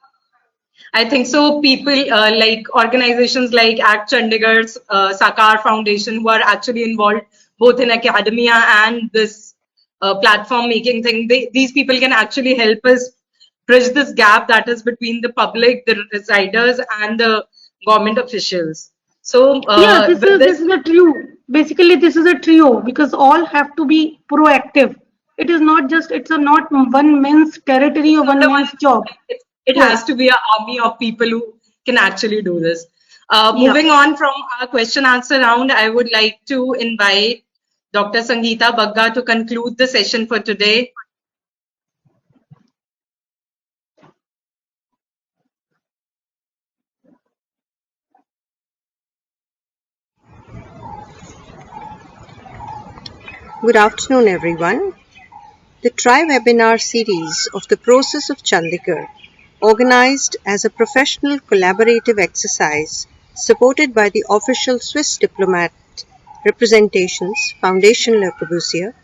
I think so. People like organizations like Act Chandigarh's Sakar Foundation, who are actually involved both in academia and this platform making thing, these people can actually help us bridge this gap that is between the public, the residers, and the government officials. So yeah, this is a trio. Basically, this is a trio, because all have to be proactive. It is not just, it's a not one man's territory or one man's job. It has to be an army of people who can actually do this. Moving on from our question answer round, I would like to invite Dr. Sangeeta Bagga to conclude the session for today. Good afternoon, everyone. The tri-webinar series of the Process of Chandigarh, organized as a professional collaborative exercise supported by the official Swiss diplomat representations, Foundation Le Corbusier,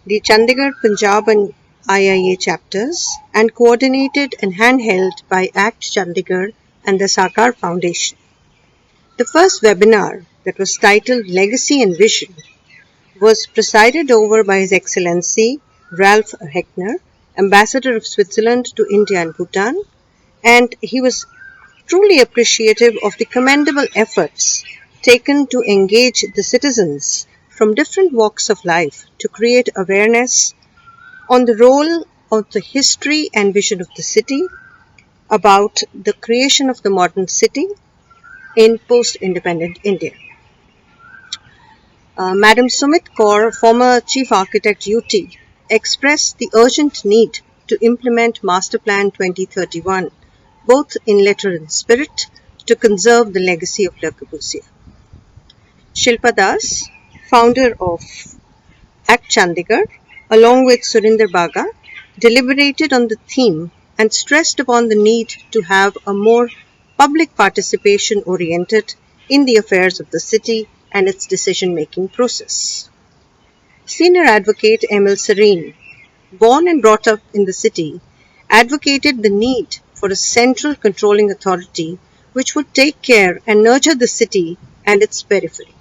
the Chandigarh, Punjab and IIA chapters, and coordinated and handheld by Act Chandigarh and the Sakar Foundation. The first webinar, that was titled Legacy and Vision, was presided over by His Excellency Ralph Heckner, Ambassador of Switzerland to India and Bhutan, and he was truly appreciative of the commendable efforts taken to engage the citizens from different walks of life to create awareness on the role of the history and vision of the city, about the creation of the modern city in post-independent India. Madam Sumit Kaur, former Chief Architect UT, expressed the urgent need to implement Master Plan 2031, both in letter and spirit, to conserve the legacy of Le Corbusier. Shilpa Das, founder of ACT Chandigarh, along with Surinder Baga, deliberated on the theme and stressed upon the need to have a more public participation oriented in the affairs of the city and its decision-making process. Senior advocate M.L. Serene, born and brought up in the city, advocated the need for a central controlling authority which would take care and nurture the city and its periphery,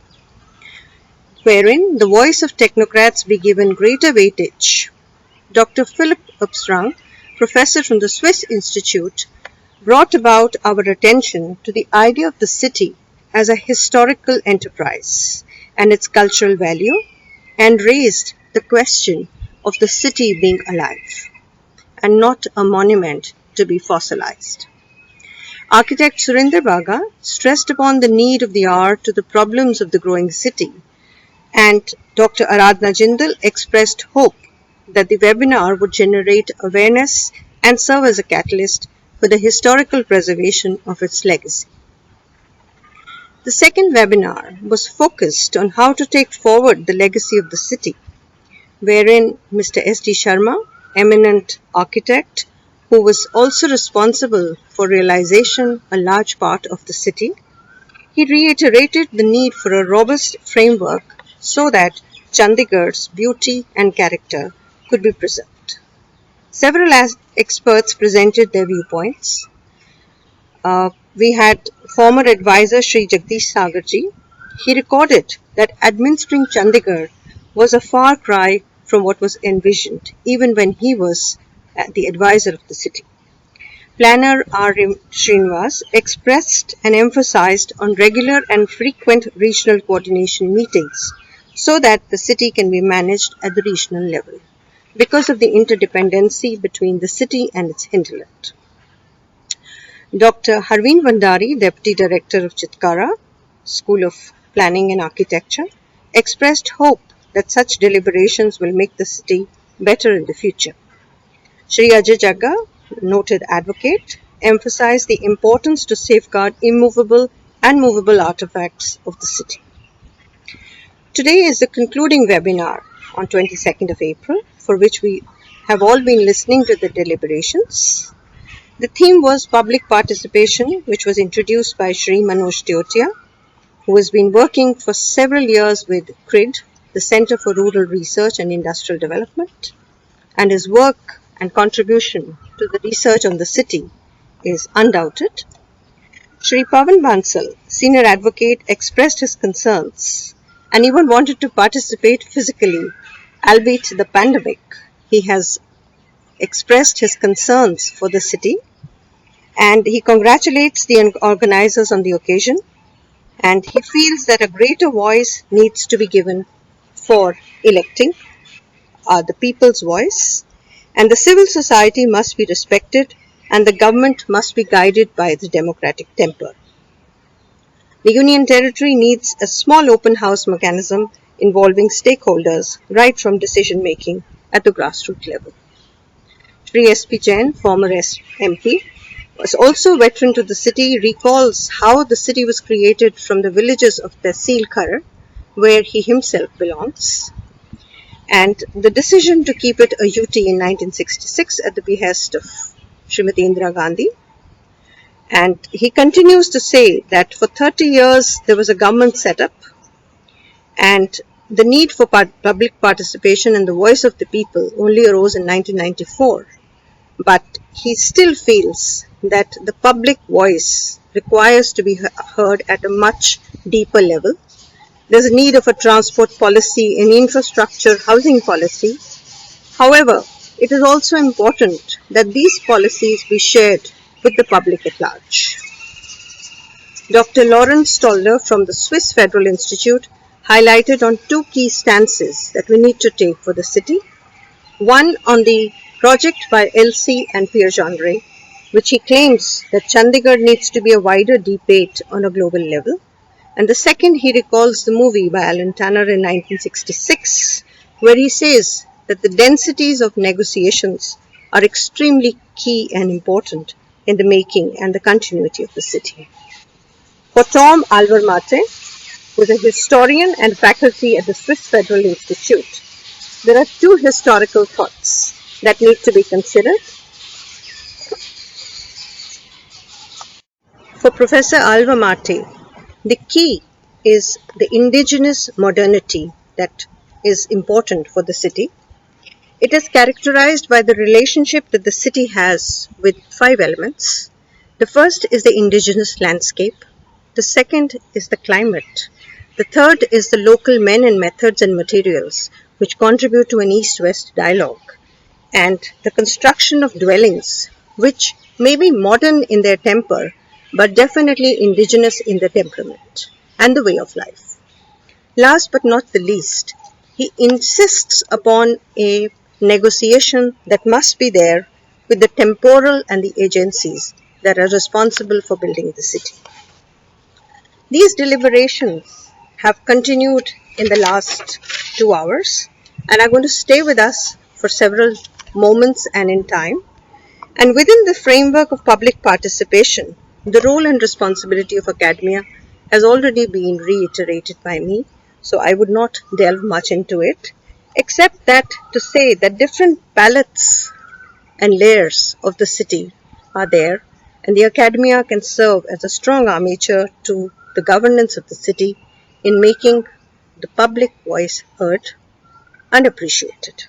wherein the voice of technocrats be given greater weightage. Dr. Philip Upstrang, professor from the Swiss Institute, brought about our attention to the idea of the city as a historical enterprise and its cultural value, and raised the question of the city being alive and not a monument to be fossilized. Architect Surinder Baga stressed upon the need of the hour to the problems of the growing city, and Dr. Aradhna Jindal expressed hope that the webinar would generate awareness and serve as a catalyst for the historical preservation of its legacy. The second webinar was focused on how to take forward the legacy of the city, wherein Mr. S.D. Sharma, eminent architect, who was also responsible for realization a large part of the city, he reiterated the need for a robust framework so that Chandigarh's beauty and character could be preserved. Several experts presented their viewpoints. We had former advisor Sri Jagdish Sagarji. He recorded that administering Chandigarh was a far cry from what was envisioned, even when he was the advisor of the city. Planner R. Srinivas expressed and emphasized on regular and frequent regional coordination meetings so that the city can be managed at the regional level because of the interdependency between the city and its hinterland. Dr. Harveen Vandari, Deputy Director of Chitkara, School of Planning and Architecture, expressed hope that such deliberations will make the city better in the future. Shri Ajay Jagga, noted advocate, emphasized the importance to safeguard immovable and movable artifacts of the city. Today is the concluding webinar on 22nd of April, for which we have all been listening to the deliberations. The theme was public participation, which was introduced by Shri Manoj Teotia, who has been working for several years with CRID, the Center for Rural Research and Industrial Development, and his work and contribution to the research on the city is undoubted. Shri Pavan Bansal, senior advocate, expressed his concerns and even wanted to participate physically, albeit the pandemic. He has expressed his concerns for the city, and he congratulates the organizers on the occasion, and he feels that a greater voice needs to be given for electing the people's voice, and the civil society must be respected and the government must be guided by the democratic temper. The Union Territory needs a small open house mechanism involving stakeholders right from decision making at the grassroots level. Shri S.P. Jain, former MP, was also a veteran to the city, recalls how the city was created from the villages of Tehsil Khar, where he himself belongs, and the decision to keep it a UT in 1966 at the behest of Srimati Indira Gandhi. And he continues to say that for 30 years there was a government set up, and the need for public participation and the voice of the people only arose in 1994. But he still feels that the public voice requires to be heard at a much deeper level. There's a need of a transport policy, an infrastructure, housing policy. However, it is also important that these policies be shared with the public at large. Dr. Lawrence Stolder from the Swiss Federal Institute highlighted on two key stances that we need to take for the city. One on the project by Corbusier and Pierre Jeanneret, which he claims that Chandigarh needs to be a wider debate on a global level. And the second, he recalls the movie by Alan Tanner in 1966, where he says that the densities of negotiations are extremely key and important in the making and the continuity of the city. For Tom Alvermate, who is a historian and faculty at the Swiss Federal Institute, there are two historical thoughts that need to be considered. For Professor Alvermate, the key is the indigenous modernity that is important for the city. It is characterized by the relationship that the city has with 5 elements. The first is the indigenous landscape. The second is the climate. The third is the local men and methods and materials which contribute to an east-west dialogue. And the construction of dwellings which may be modern in their temper but definitely indigenous in their temperament and the way of life. Last but not the least, he insists upon a negotiation that must be there with the temporal and the agencies that are responsible for building the city. These deliberations have continued in the last 2 hours and are going to stay with us for several moments and in time. And within the framework of public participation, the role and responsibility of academia has already been reiterated by me, so I would not delve much into it, except that to say that different palettes and layers of the city are there, and the academia can serve as a strong armature to the governance of the city in making the public voice heard and appreciated.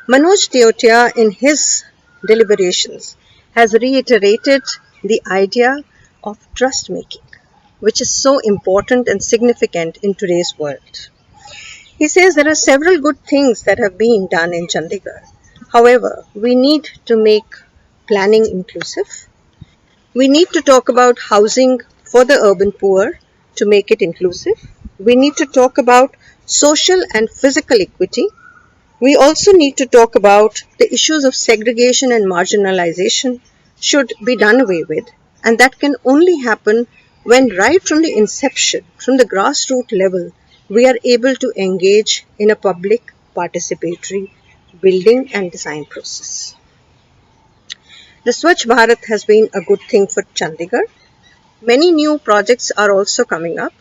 Manoj Teotia, in his deliberations, has reiterated the idea of trust making, which is so important and significant in today's world. He says there are several good things that have been done in Chandigarh. However, we need to make planning inclusive. We need to talk about housing for the urban poor to make it inclusive. We need to talk about social and physical equity. We also need to talk about the issues of segregation and marginalization should be done away with, and that can only happen when right from the inception, from the grassroots level, we are able to engage in a public participatory building and design process. The Swachh Bharat has been a good thing for Chandigarh. Many new projects are also coming up.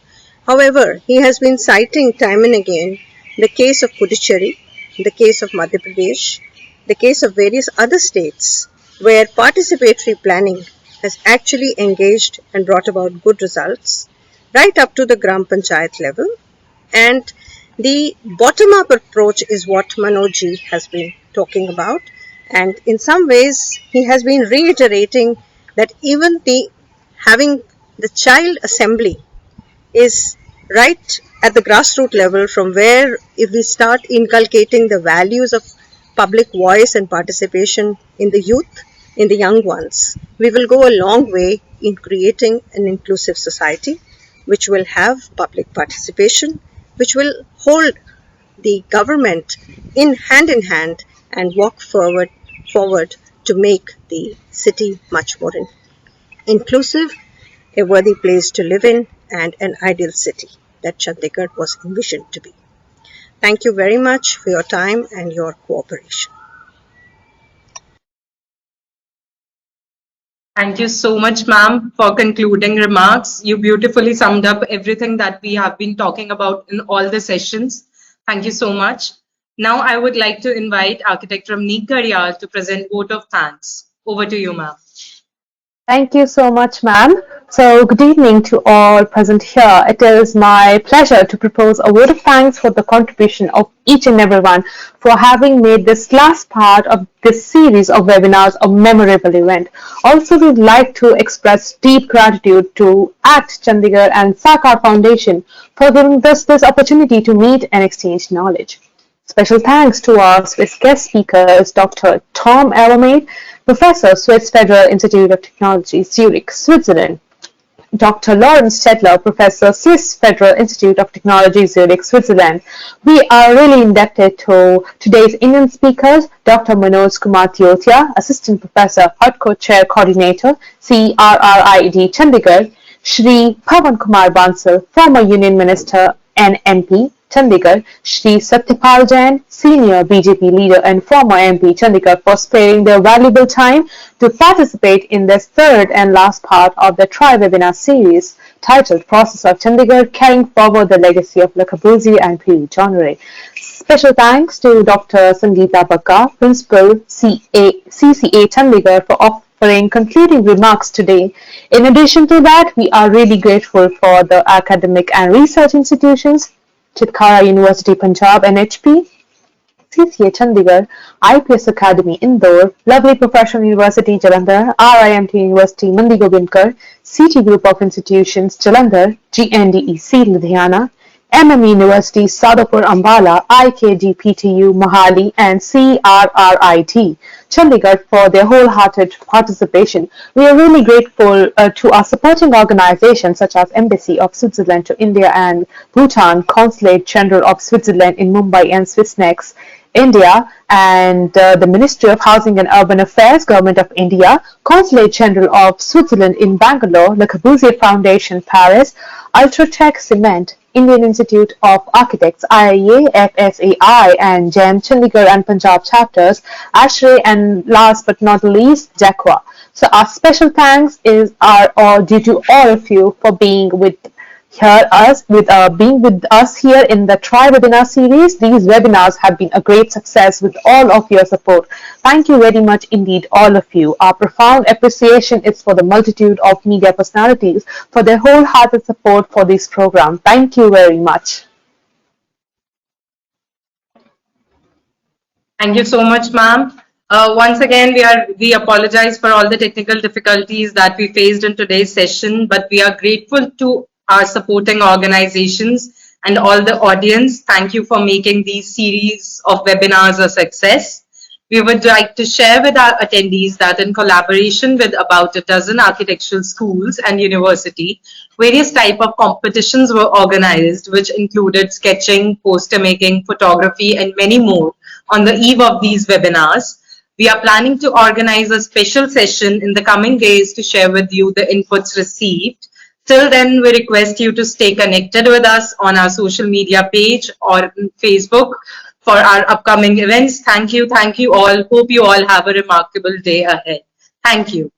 However, he has been citing time and again the case of Puducherry, the case of Madhya Pradesh, the case of various other states where participatory planning has actually engaged and brought about good results, right up to the Gram Panchayat level. And the bottom-up approach is what Manojji has been talking about. And in some ways, he has been reiterating that even having the child assembly is right at the grassroots level, from where if we start inculcating the values of public voice and participation in the youth, in the young ones, we will go a long way in creating an inclusive society which will have public participation, which will hold the government in hand and walk forward to make the city much more inclusive, a worthy place to live in, and an ideal city that Chandigarh was envisioned to be. Thank you very much for your time and your cooperation. Thank you so much, ma'am, for concluding remarks. You beautifully summed up everything that we have been talking about in all the sessions. Thank you so much. Now I would like to invite architect Ramneek Gariyal to present vote of thanks. Over to you, ma'am. Thank you so much, ma'am. So, good evening to all present here. It is my pleasure to propose a vote of thanks for the contribution of each and everyone for having made this last part of this series of webinars a memorable event. Also, we'd like to express deep gratitude to ACT Chandigarh and Sakar Foundation for giving us this opportunity to meet and exchange knowledge. Special thanks to our Swiss guest speakers, Dr. Tom Alvermate, Professor, Swiss Federal Institute of Technology, Zurich, Switzerland, Dr. Lawrence Stedler, Professor, Swiss Federal Institute of Technology, Zurich, Switzerland. We are really indebted to today's Indian speakers, Dr. Manoj Kumar Tiotia, Assistant Professor, Hot Co-Chair Coordinator, CRRID, Chandigarh, Shri Pawan Kumar Bansal, former Union Minister and MP, Chandigarh, Shri Satyapal Jain, Senior BJP Leader and former MP, Chandigarh, for sparing their valuable time to participate in this third and last part of the tri-webinar series titled Process of Chandigarh, Carrying Forward the Legacy of Corbusier and Pierre Jeanneret. Special thanks to Dr. Sangeeta Bakka, Principal CCA Chandigarh, for offering concluding remarks today. In addition to that, we are really grateful for the academic and research institutions, Chitkara University Punjab NHP, CCA Chandigarh, IPS Academy Indore, Lovely Professional University Jalandhar, RIMT University Mandi Gobindkar, CT Group of Institutions Jalandhar, GNDEC Ludhiana, MM University Sadapur Ambala, IKG PTU Mohali and CRRIT Chandigarh for their wholehearted participation. We are really grateful to our supporting organizations such as Embassy of Switzerland to India and Bhutan, Consulate General of Switzerland in Mumbai and Swissnex, India, and the Ministry of Housing and Urban Affairs, Government of India, Consulate General of Switzerland in Bangalore, Le Corbusier Foundation, Paris, Ultratech Cement, Indian Institute of Architects, IIA, FSAI, and GEM, Chandigarh and Punjab chapters, ASHRAE, and last but not least, JACWA. So our special thanks are all due to all of you for being with us here in the tri-webinar series. These webinars have been a great success with all of your support. Thank you very much indeed, all of you. Our profound appreciation is for the multitude of media personalities for their wholehearted support for this program. Thank you very much. Thank you so much, ma'am. Once again, we apologize for all the technical difficulties that we faced in today's session, but we are grateful to our supporting organizations and all the audience. Thank you for making these series of webinars a success. We would like to share with our attendees that in collaboration with about a dozen architectural schools and university, various type of competitions were organized, which included sketching, poster making, photography, and many more on the eve of these webinars. We are planning to organize a special session in the coming days to share with you the inputs received. Till then, we request you to stay connected with us on our social media page or Facebook for our upcoming events. Thank you all. Hope you all have a remarkable day ahead. Thank you.